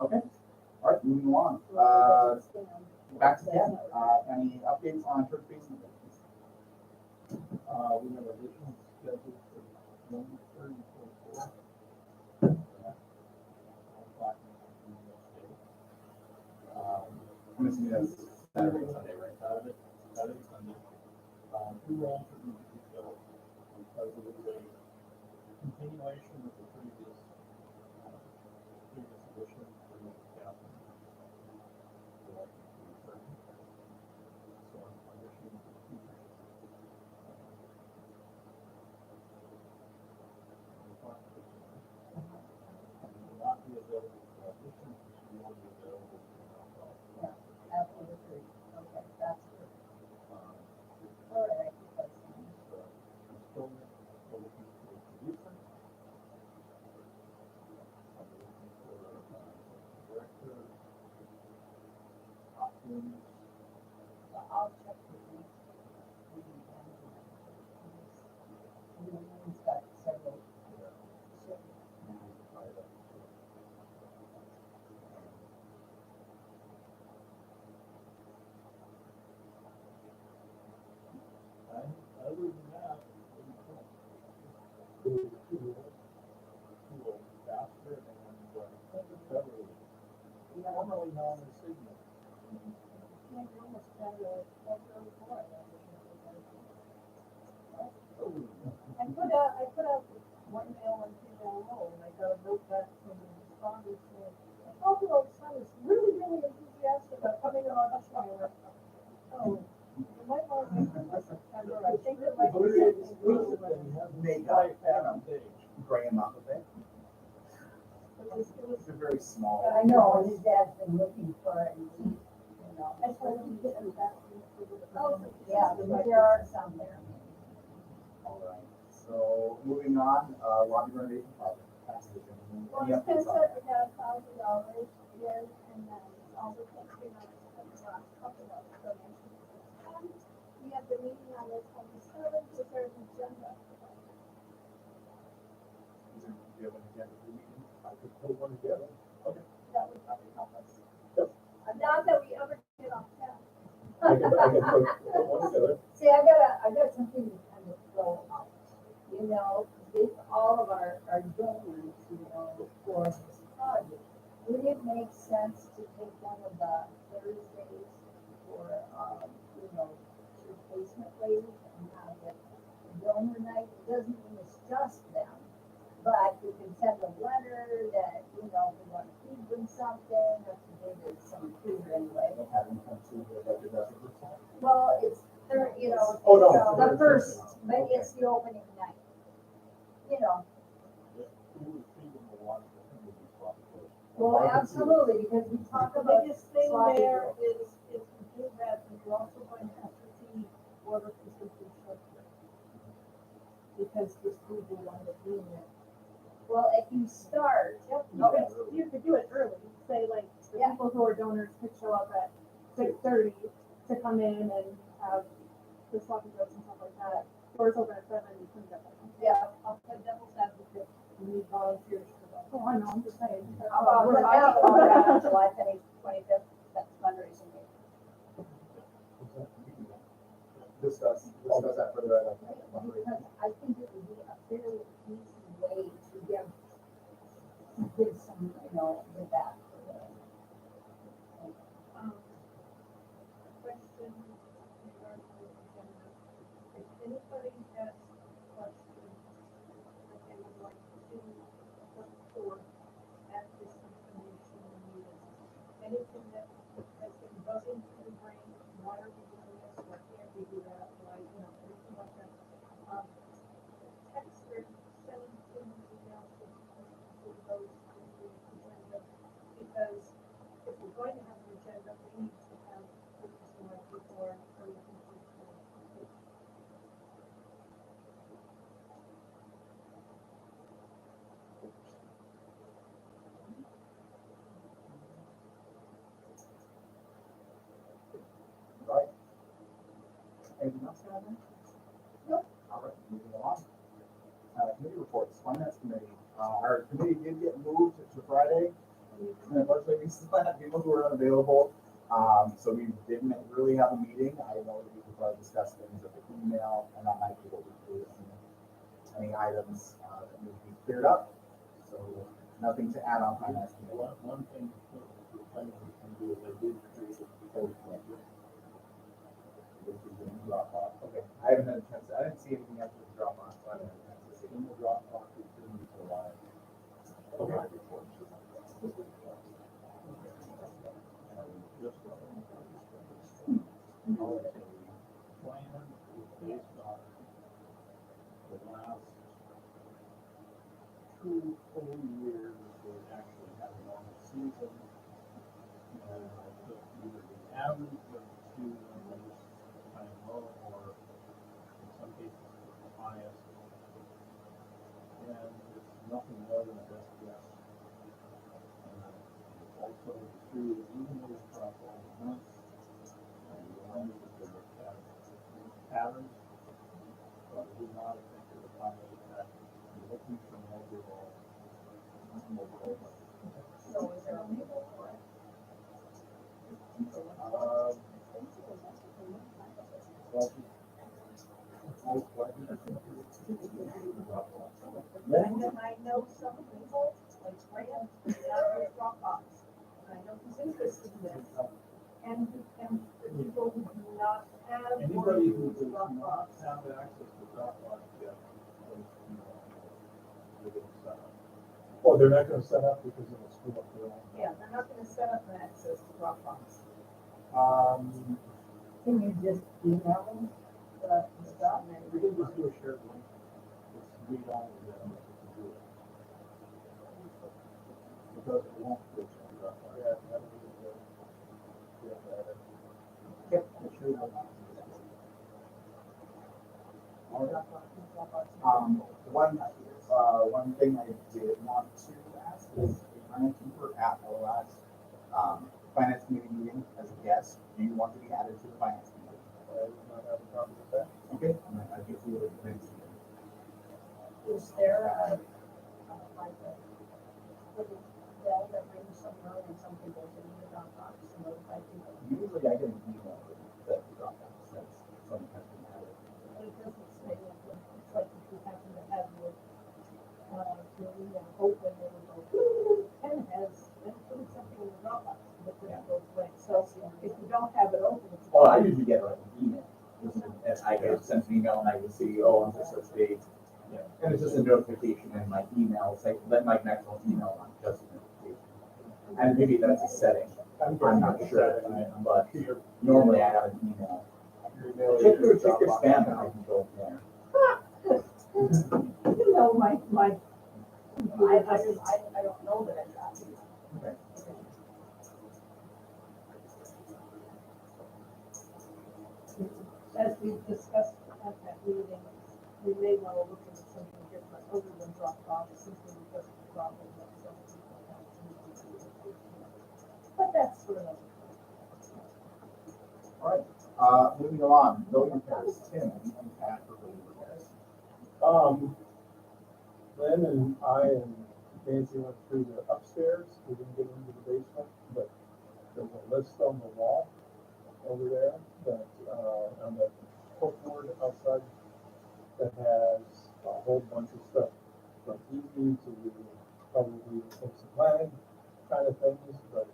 Okay, all right, moving along. Back to Dan. Any updates on church basement? We have additional scheduled for 1/30/24. I'm assuming that's Saturday, Sunday, right? Saturday, Sunday. Two rounds of music to go because it was a continuation of the previous edition for the Catherine. So I'm wishing the teachers. Will not be available for auditions, she will be available for knockout. Absolutely. Okay, that's good. All right. I'm still looking for a producer. I'm looking for a director, costumes. I'll check with you. He's got several. And other than that, Cool, Jasper and Beverly, formerly known as Sigma. I put up one mail on PLO, and I got a note back from the responders saying, oh, well, son is really, really enthusiastic about coming on audition. I went, oh, you might want to wait until September. I think there might be something. Make up, Stage. bring him up a bit. It's a very small. I know, and his dad's been looking for it, and he, you know. I told him to get him back. Oh, yeah, there are some there. All right, so moving on, lobby renovation project. Well, Any it's been updates on set that? at $1,000 here, and then also takes 3 months to the last couple of donations. And we have the meeting on the 27th, the third agenda. Do you have an agenda for the meeting? I could put one together. That would probably help us. Yep. Not that we ever get off task. I could put one together. See, I got something to kind of throw out. You know, with all of our donors, you know, for this project, would it make sense to take one of the Thursdays for, you know, church basement ladies and have it a donor night? It doesn't mean it's just them, but you can send a letter that, you know, we want to feed them something, or to give it some food anyway. Having come to the budget deficit. Well, it's, you know, Oh, no. it's the first, but it's the opening night. You know, Who was feeding the water for him would be spot first. well, absolutely, because we talk The about. biggest thing sloppy there work. is if we do that, we're also going to have to feed water consumption structure. Because this food will wind up being there. Well, if you start, You could do it early, say like, the Yeah. people who are donors could show up at 6:30 to come in and have the sloppy joes and stuff like that. Doors open at 7, you can get them. yeah, I'll play devil's advocate, we need volunteers for that. Oh, I know, I'm just saying. how about put that on July 25th, that's fundraising day. Discuss that further. Because I think it would be a fairly easy way to give some, you know, with that. Question regarding the agenda. If anybody has questions, I can Anything else, Kevin? Nope. All right, moving along. Committee reports, finance committee. Our committee did get moved to Friday. And unfortunately, we still had people who were unavailable. So we didn't really have a meeting. I know that we could probably discuss things at the email, and that might be what we do. Any items that need to be cleared up. So nothing to add on finance committee. One thing the planning can do is they did create a proposed budget. Which is in Dropbox. Okay, I haven't had a chance. I didn't see anything after the drop on, so I haven't had a chance to see. In the Dropbox, it's in the live. Okay. Report. Just our plan is based on the last 2 full years where we actually had a normal season. And I took either the average of the 2 numbers, kind of low, or in some cases the highest. And it's nothing more than a best guess. Also, the true, even though it's across all the months, you learn that there are patterns, but it is not a picture of how many patterns. You're looking for an overall budget. So is there a label for it? Well, I know some people, like Grant, have Dropbox. I know he's interested in this. And the people who do not have. anybody who does not have access to Dropbox yet, they're getting set up. Well, they're not gonna set up because it'll screw up their own. Yeah, they're not gonna set up an access to Dropbox. Can you just email them the stuff? We can just do a shared link. Just read all of them to do it. Because it won't fit in Dropbox. Yeah, that'll be good. Yep, it should. One thing I did want to ask is the finance keeper at our last finance committee meeting as a guest. Do you want to be added to the finance committee? I do not have a problem with that. Okay, I give you the finance committee. Is there like a little bell that rings somewhere and something goes into the Dropbox and notify people? Usually I get an email that Dropbox says something has been added. It doesn't say, it's like if you happen to have your email open, it'll go, Ken has, been putting something in the Dropbox, but then it goes away. So if you don't have it open, it's. Oh, I usually get like an email. And I get sent an email and I can see, oh, on such date. Yeah. And it's just a notification in my email, say, let Mike Maxwell email on just a notification. And maybe that's a setting, I'm not sure, but normally I have an email. Check your spam and I can go there. You know, my, I don't know that I got it. Okay. As we discussed at that meeting, we may want to look into something different other than Dropbox, simply because of the problem that some people have. But that's for another. All right, moving along, building repairs, Tim, anything to add for building repairs? Lynn and I and Nancy went through the upstairs, we didn't get into the basement, but there's a list on the wall over there that, on the board outside that has a whole bunch of stuff from easy to probably some planning kind of things, but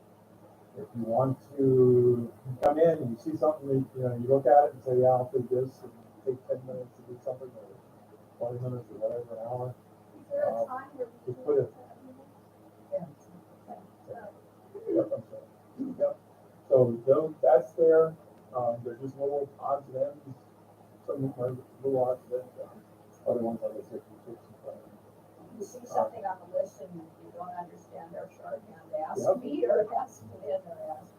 if you want to come in and you see something, you know, you look at it and say, yeah, I'll do this, and take 10 minutes to do something, or 20 minutes, or whatever, an hour. Is there a time where we Just put it. Yep, I'm sorry. Yep. So those, that's there, they're just little odds and ends, some are little odds and ends, other ones are the 66. you see something on the list and you don't understand their shorthand, ask Yep. me or ask Lynn or ask.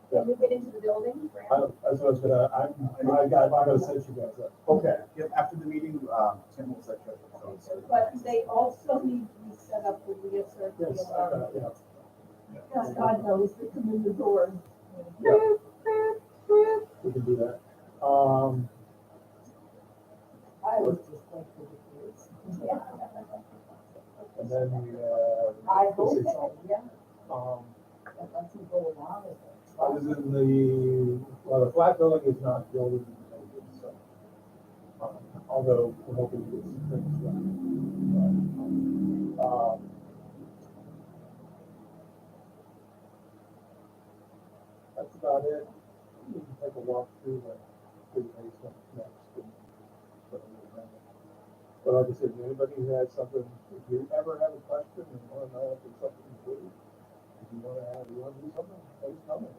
Can you get into the building, Fran? That's what I was gonna, I'm gonna send you guys that. Okay, yep, after the meeting, Tim will set you up. But they also need to be set up with the assert the Yes, alarm. yeah. Because God knows they come in the door. Yeah. We can do that. No, the flat building is not building related, so. Although we're hoping to get some things done. That's about it. We can take a walk through the basement next. But like I said, anybody who has something, if you ever have a question and want to know if there's something to do, if you want to do something, please come in.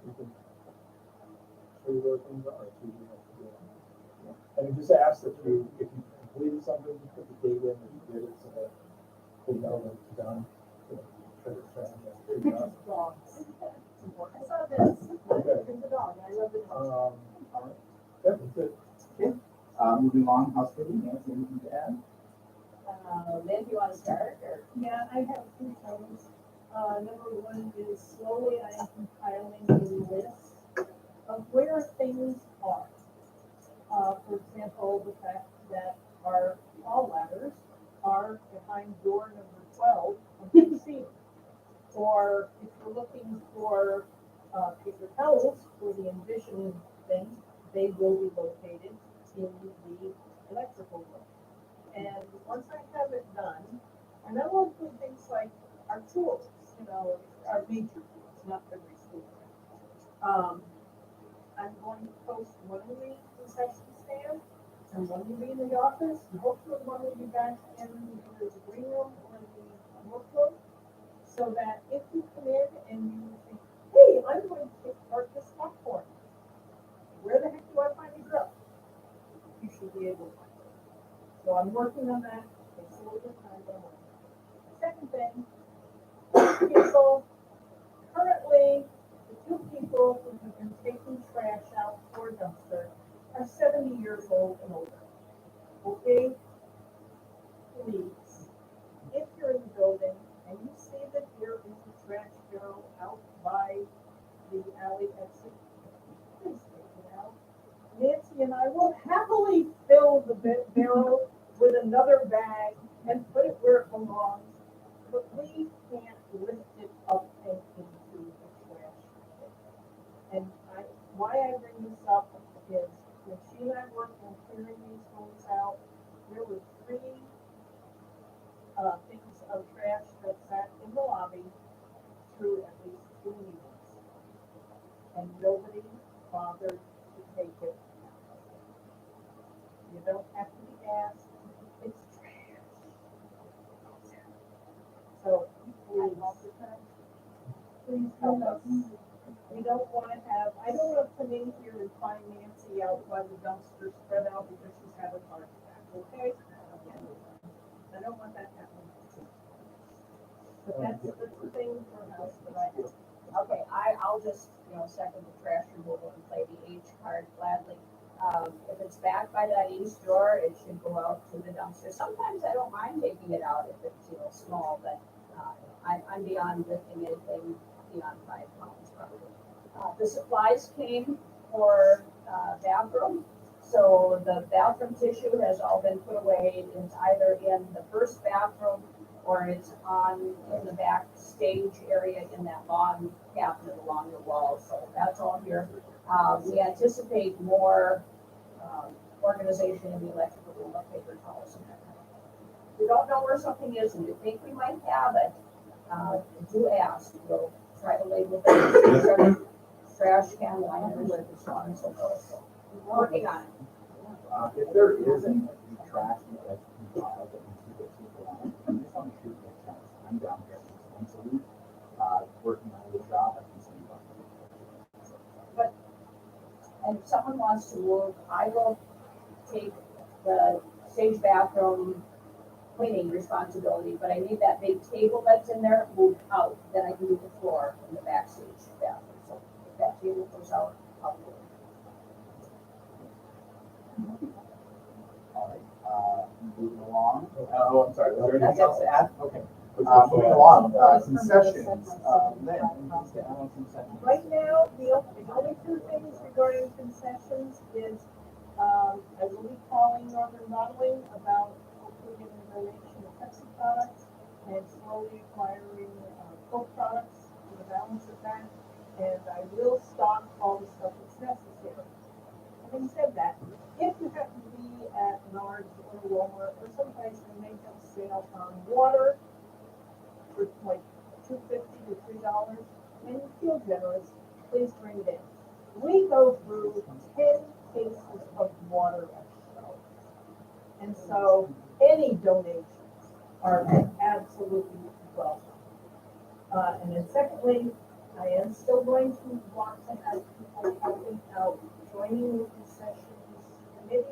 We can show you where things are, see what you have to do. And it just asks that you, if you completed something, put the date in that you did it so that they know that it's done. Pictures of dogs. I saw this. Okay. It's a dog, I love it. All right. That's it. Moving on, housekeeping, Nancy, anything to add? Lynn, you wanna start, or? Yeah, I have two things. Number one is slowly I am compiling a list of where things are. For example, the fact that our call letters are behind door number 12 of the ceiling. Or if you're looking for, paper towels for the Envision thing, they will be located in the electrical room. And once I have it done, and then we'll do things like our tools, our major tools, not every school. I'm going to post one will be concession stand, and one will be in the office, and hopefully one will be back in either the green room or the workroom. So that if you come in and you think, hey, I'm going to take part this popcorn, where the heck do I find a drill? You should be able to find it. So I'm working on that. It's a little bit time, but I'm working on it. Second thing, people, currently, the two people who have been taking trash out for a dumpster are 70 years old and older. Okay? Please, if you're in the building and you see that there is a trash barrel out by the alley exit, please take it out. Nancy and I will happily fill the barrel with another bag and put it where it belongs, but we can't lift it up and into the trash. And why I bring this up is when she and I worked on clearing these homes out, there were 3 things of trash that sat in the lobby through at least 2 meetings. And nobody bothered to take it. You don't have to be asked, it's trash. So, please help us. We don't wanna have, I don't wanna come in here and find Nancy out by the dumpster spread out because she's having a heart attack, okay? I don't want that happening. But that's the thing for us that I do. Okay, I'll just, second the trash removal and play the H card gladly. If it's back by that east door, it should go out to the dumpster. Sometimes I don't mind taking it out if it's, small, but, I'm beyond lifting anything beyond 5 pounds probably. The supplies came for, bathroom. So the bathroom tissue has all been put away. It's either in the first bathroom or it's in the backstage area in that long cabinet along the wall. So that's all here. We anticipate more organization in the electrical room of paper towels and that kind of thing. We don't know where something is and you think we might have it, do ask. We'll try to label things, trash can liners, and so on and so forth. So we're working on it. If there is any trash that's compiled that needs to get to the line, I'm just on shoot next time. I'm down here once a week, working on a job. I can send you one. And if someone wants to move, I will take the stage bathroom cleaning responsibility, but I need that big table that's in there moved out. Then I can do the floor in the backstage bathroom. So if that table goes out, I'll do it. All right, moving along. I'm sorry, was there That's anything else to it. add? Okay. Moving along, concessions, Lynn, anything to add on concessions? Right now, the only 2 things regarding concessions is, I will be calling Northern Modeling about hopefully getting a donation of Pepsi products and slowly acquiring, Coke products for the balance of that. And I will stock all out on water for like $2.50 to $3, and you feel generous, please bring it in. We go through 10 cases of water at show. And so any donations are absolutely welcome. And then secondly, I am still going to want to have people helping out, joining the concessions committee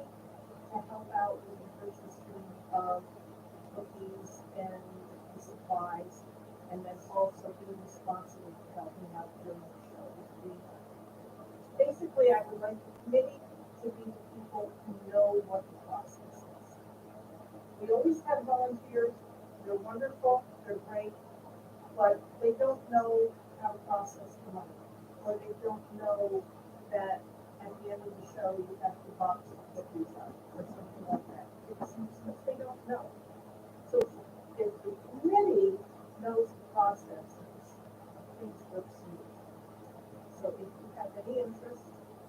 to help out with the purchasing of cookies and supplies, and then also being responsible for helping out during the show. Basically, I would like the committee to be the people who know what the process is. We always have volunteers, they're wonderful, they're great, but they don't know how to process the money, or they don't know that at the end of the show, you have to box the cookies up, or something like that. It's some stuff they don't know. So if the committee knows the process, things work smoothly. So if you have any interest,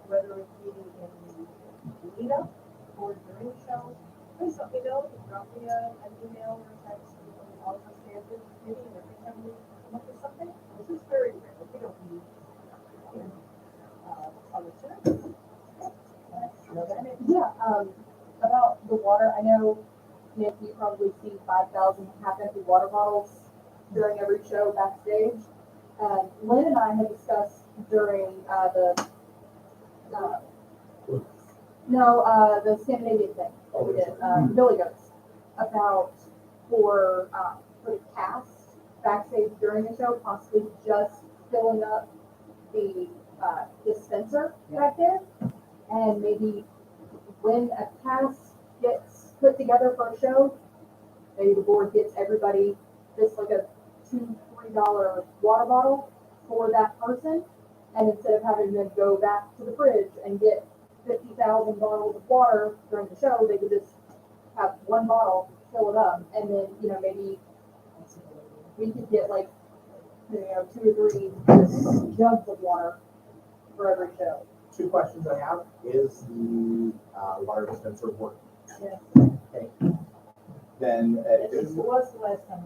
whether it be in the lead up or during the show, please let me know, drop me an email or a text, and I'll just answer the committee, and every time we come up with something, this is very rare, we don't need, other citizens. Yeah, about the water, I know, Nick, you probably see 5,000 half-empty water bottles during every show backstage. Lynn and I had discussed during the Scandinavian thing that we did, Billy Goats, about for the cast backstage during the show, possibly just filling up the dispenser back there, and maybe when a cast gets put together for a show, maybe the board gets everybody just like a $2-3 water bottle for that person, and instead of having them go back to the fridge and get 50,000 bottles of water during the show, they could just have one bottle, fill it up, and then, maybe we could get like, 2 or 3 jugs of water for every show. 2 questions I have. Is the water dispenser working? Yes. Okay. Then, It was the last time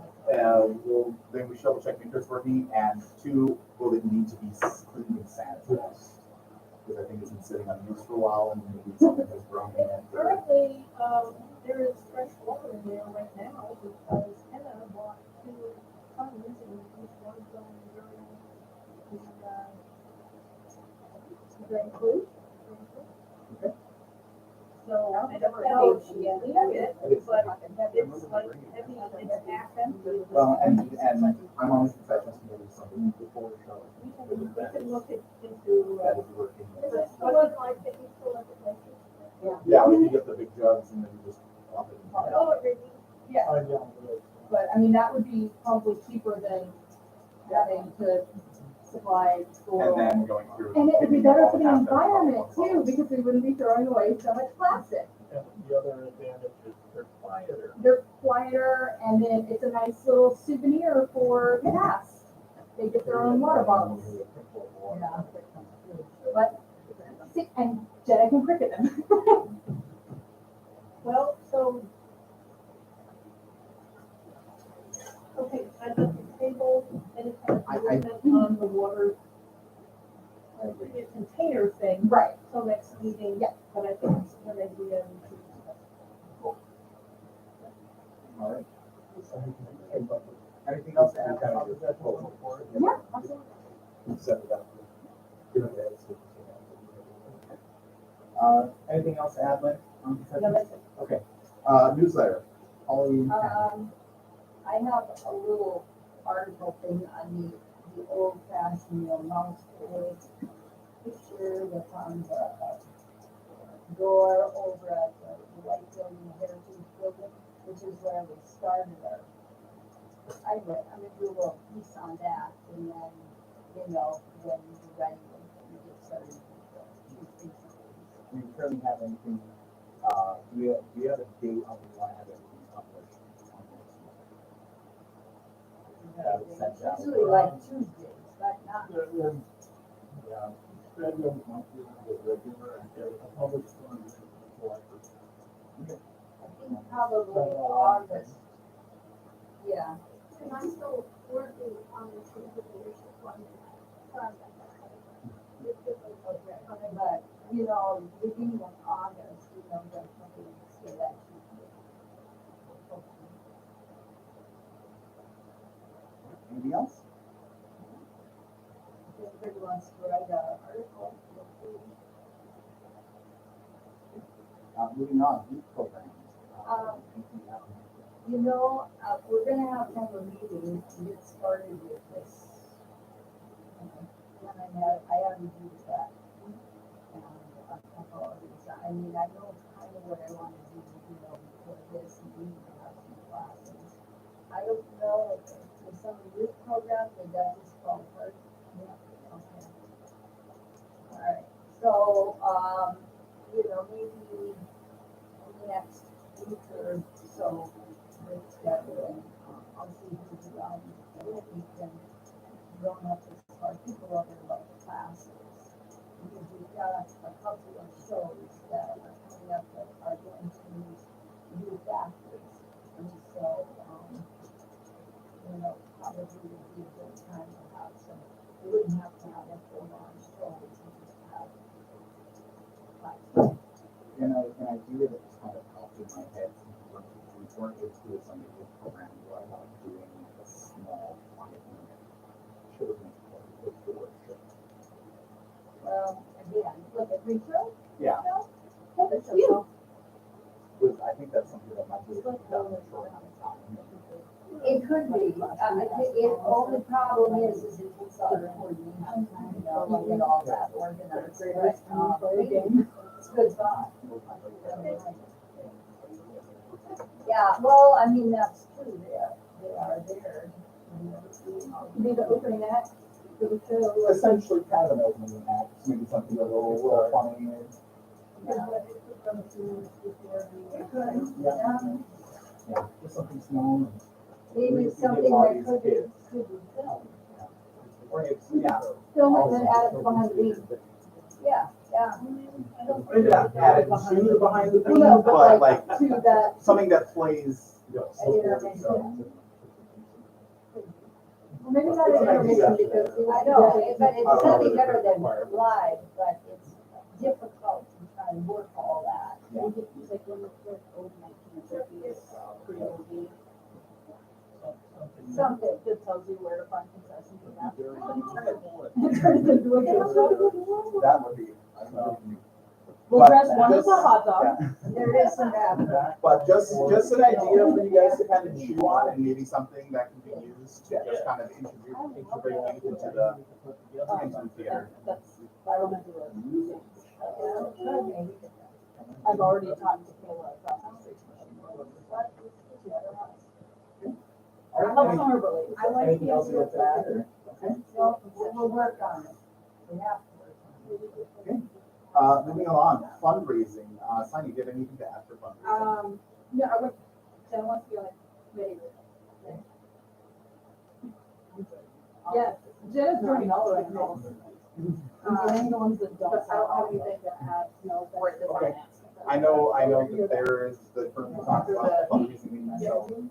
then we shall check if it's working. And 2, will it need to be cleaned and sanitized? Because I think it's been sitting unused for a while, and maybe something has grown in it. Currently, there is fresh water in there right now because Hannah bought 2 tons and each one's going during the cruise. Okay. So, I I don't don't know know if if she she has cleaned it, It is. but it's like heavy, it's half empty. Well, and I'm on the concessions committee, something before the show. We can look into, That is working. Is it still like that you still have to make it? Yeah, we can get the big jugs and then you just pop it in. Oh, it really, Yeah, Find out what but I mean, that would be probably cheaper than having to supply And school. then going through. And it would be better for the All the half-empty environment bottles. too, because we wouldn't be throwing away so much plastic. And the other advantage is they're quieter. They're quieter, and then it's a nice little souvenir for the cast. They get their own water bottles. But, see, and Jenna can cricket them. well, so. Okay, I'd like to table any kind of movement on the water container thing. Right. Till next meeting. Yeah. But I think it's a good idea. All right. Anything else to add? Yeah, absolutely. Set it up. Anything else to add, Lynn? No, that's it. Okay. Newsletter. Holly. I have a little article thing on the old fashioned mouse toy picture that's on the door over at the White Building, Heritage Building, which is where we started our. Anyway, I'm gonna do a little piece on that, and then, when you're ready, we get started. Do you currently have anything, do you have a date on when you want to have everything published? It's usually like Tuesdays, but not. Yeah, schedule monthly with regular and get a published one. I think probably August. Yeah, And I'm still working on the change of leadership one. but, you know, beginning of August, you know, definitely see that. Anything else? If anybody wants to write an article, feel free. Moving on, youth programs. Anything else? You know, we're gonna have to have a meeting to get started with this. And I haven't used that. And a couple of these, I mean, I know kind of what I wanna do, you know, for this and we need to have some classes. I don't know, for some youth programs, it does just fall apart. Yeah, okay. All right, so, you know, maybe in the next week or so, we're scheduling, I'll see who's around, and we can run up as far people over about the classes. Because we've got a couple of shows that are coming up that are going to use youth actors. And so, you know, probably would be a good time to have some, we wouldn't have to have a full-on show, we can just have classes. And an idea that just kind of popped in my head, we weren't able to do some of the program, what about doing a small quiet unit? Children's book show. Well, again, look at Rachel. Yeah, That's you. I think that's something that might be done in a short amount of time. It could be, it, only problem is it takes a lot of coordination, you know, to get all that organized, but, it's good thought. Yeah, well, I mean, that's true, they are there. Be the opening act for the show. Essentially kind of an opening act, maybe something a little funny. Yeah, just something small. Maybe something that could be filmed. Or it's, yeah. Film it and add it behind the scenes. Yeah, yeah. Maybe not add it to the behind the scenes, No, but like to that, something that plays. Or maybe not an intermission because. I know, but it's something better than live, but it's difficult to try and work all that. Something. That tells you where to find concessions and that. That would be. We'll But dress one as a just- hot dog. yeah. There is some bad. But just an idea for you guys to kind of chew on and maybe something that can be used to just kind of integrate youth into the theater. That's, I remember it. I've already talked to Kayla about the station. Help summer related. I like Anything else with that? Or? Well, we'll work on it. We have to work on it. Moving along, fundraising. Sonia, do you have anything to add for fundraising? No, I would, Jen wants to be on a committee. Yes, Jen is joining all of them. Joining the ones that don't. But I don't have anything to add, no, for the Okay. finance. I know that there is the current talk about the fundraising meeting, so.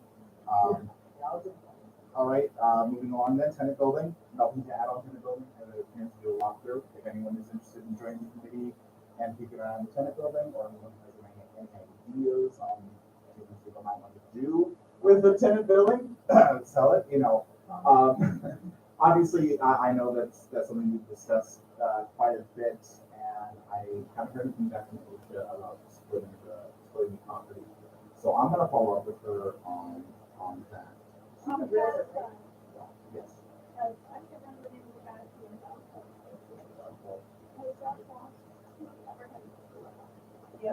All right, moving along then, tenant building, nothing to add on tenant building, have a chance to do a walkthrough. If anyone is interested in joining the committee and peeking around the tenant building, or anyone has any ideas on things people might want to do with the tenant building, sell it, you know. Obviously, I know that's something we've discussed quite a bit, and I haven't heard anything back from Alicia about splitting the property. So I'm gonna follow up with her on that. Yes. Yeah.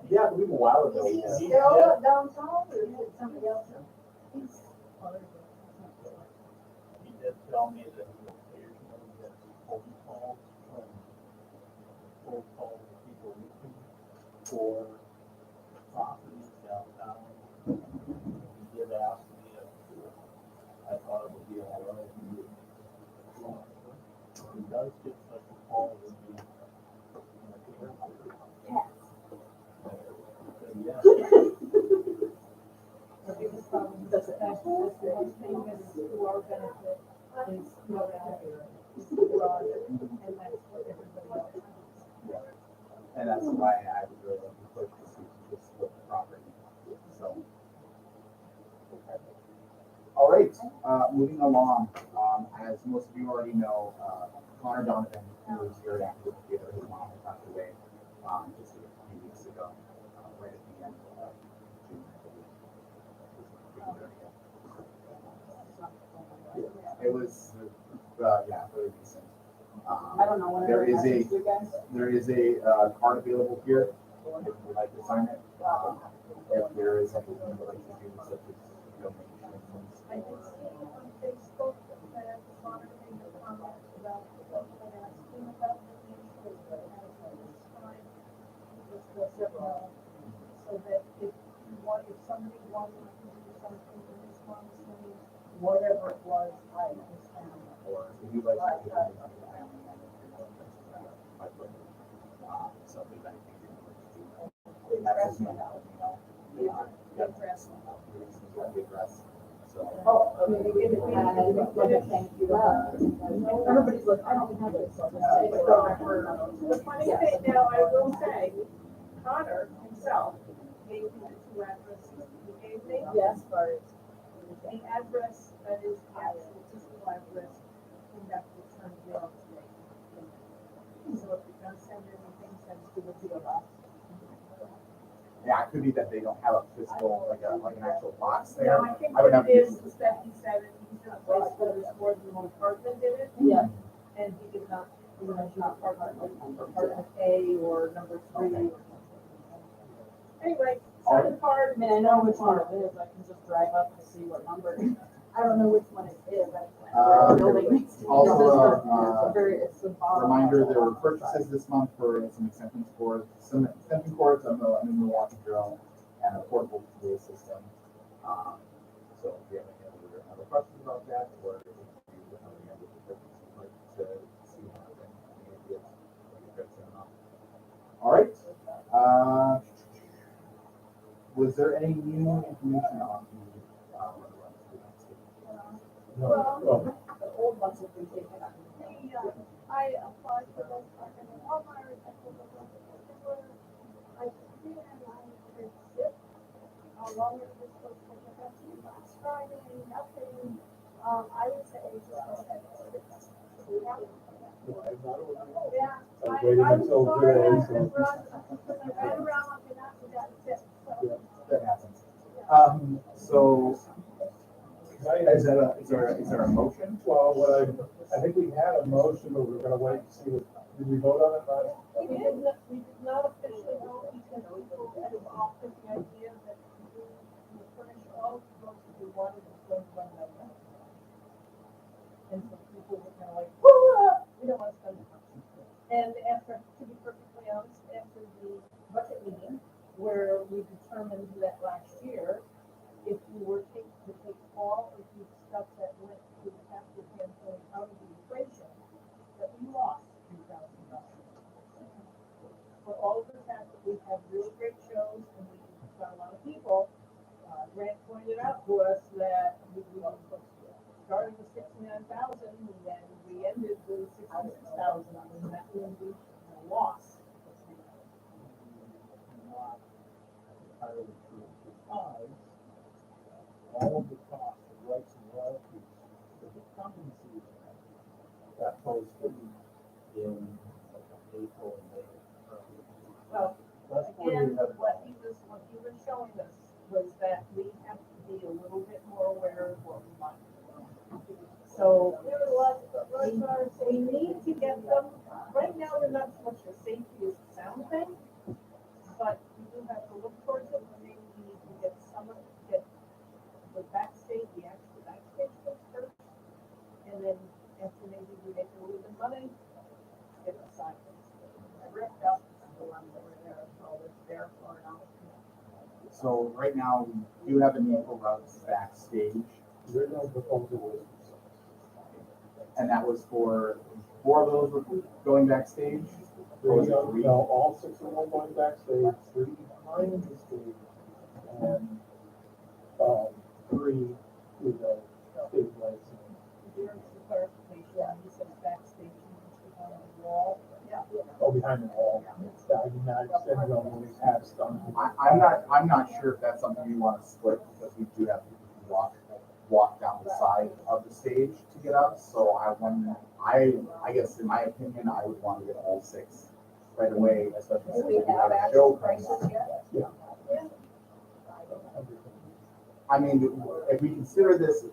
Yeah, I believe a while ago. Is he yeah. still downtown or is it somebody else? He did tell me that he occasionally gets phone calls from people looking for properties downtown. He did ask me if I thought it would be all right. He does get such a call with me. Yeah. something that is to our benefit is not accurate. It's broad, and that's what everybody else has. And that's why I would really like to push to see to split the property, so. All right, moving along, as most of you already know, Connor Donovan, who was here at the theater, his mom had passed away, just a few weeks ago, right at the end of June, I believe. It was, yeah, really recent. I don't know when. There is you guys. There is a card available here, if you would like to sign it. If there is anything you would like to do, such as donations. I did see on Facebook that Connor made a comment about someone asking about donations, but as of this time, just let it know. So that if somebody wanted to do something in this month's name, whatever it was, I understand. Or if you'd like to do anything to the family, I know you're not my brother. So if there's anything you would like to do, that's his email, you know. The address. The address. So. Oh, okay, we did it, and I think we're gonna thank you. Everybody's like, I don't have it, so I'm gonna say, The funny thing now, I will say, Connor himself gave me the two addresses he gave me. yes, but The address that is the actual physical address, and that will turn it on today. So if you're gonna send anything, send it to the PO. Yeah, it could be that they don't have a physical, like an actual box there. No, I think I would what have it to- is that he said it, he's in a place where there's more than one apartment in it, yeah. and he did not, he was not apartment A or number 3. Anyway, sign the card. I mean, I know which one it is, I can just drive up and see what number. I don't know which one it is, building next to me. Also, It's a very, it's the bottom. Reminder, there were purchases this month for some extension cords, on the Milwaukee drill, and a portable PA system. So if you have any other questions about that, or if you have any other purchases you'd like to see happen, any ideas, you can send them up. All right. Was there any new information on the Well, The old ones have been taken out. I applied for those parking in Walmart, I told them what they were. I did and I could zip. How long it was supposed to take us to last Friday, nothing. I would say just go ahead and six. Yeah. I was waiting until today, so. I ran around and that's it, so. That happens. So, is there a motion? Well, I think we had a motion, but we're gonna wait and see what, did we vote on it, Ryan? we did not officially vote because people had off with the idea that we furnish all the books that we wanted to go to one another. And so people were kind of like, "Whoa, we don't want to spend the money." And after, to be perfectly honest, after the budget meeting, where we determined that last year, if we were to take all of the stuff that went to the capital campaign out of the equation, that we lost $3,000. For all of the fact that we have really great shows and we've got a lot of people, Grant pointed out to us that we started with 69,000 and then we ended with 66,000, and that means we lost. Entirely true, because all of the costs of rights and royalties for the coming season got posted in April and May. Well, That's where again, we have. what he was showing us was that we have to be a little bit more aware of what we want. So, we need to get them, right now, they're not so much a safety as a sound thing, but we do have to look towards it, and maybe we need to get the backstage, the actual backstage things first, and then after maybe we make a little bit of money, get the sign. I ripped up the ones that were there, so it's there for now. So right now, we do have a need for rugs backstage, The original proposal was. and that was for 4 of those were going backstage. Or was it 3? No, all 6 of them going backstage, 3 behind the stage, and 3 with the stabilizing. Here's the clarification, you said backstage, behind the wall. Oh, behind the wall. Yeah, I mean, I said, no, when we passed on. I'm not sure if that's something you want to split, because we do have people who walk down the side of the stage to get up, so I guess in my opinion, I would want to get all six right away, especially Do since we we have have a actual show. prices yet? I mean, if we consider this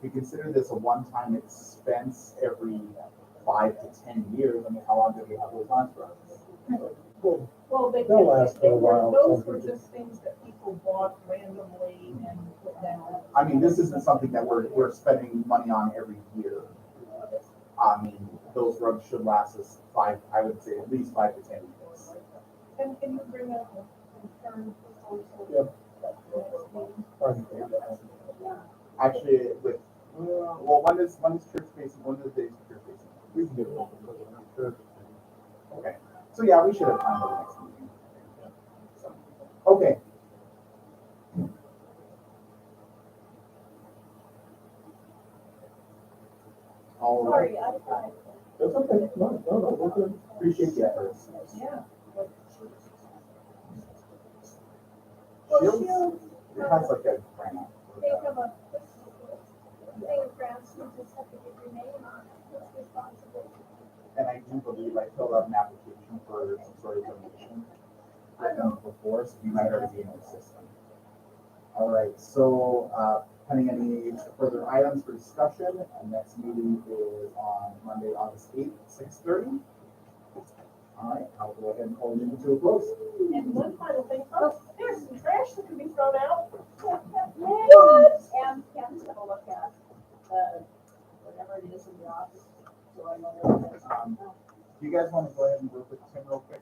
a one-time expense every 5 to 10 years, I mean, how long do we have those on for? Well, They'll last for a while. those were just things that people bought randomly and put down. I mean, this isn't something that we're spending money on every year. I mean, those rugs should last us I would say at least 5 to 10 years. Can you bring up a concern proposal? Yep. Next meeting? Pardon me. Actually, well, one is church facing, one of the days church facing. We can get it open for the church. Okay, so yeah, we should have time for the next meeting. So, okay. All right, Sorry, I, That's okay. No, we're good. appreciate the efforts. Yeah. well, Shields, Shields, it has like a grant. they have a, thing of grants, you just have to get your name on it, who's responsible. And I do believe I filled out an application for some sort of donation. I know before, so you might already be in the system. All right, so, pending any further items for discussion, our next meeting is on Monday, August 8th, 6:30. All right, I'll go ahead and call the meeting to a close. And one final thing, oh, there's some trash that can be thrown out. What? And Ken's gonna look at, whatever it is in the office, so I know what it is. Do you guys want to go ahead and work with Tim real quick?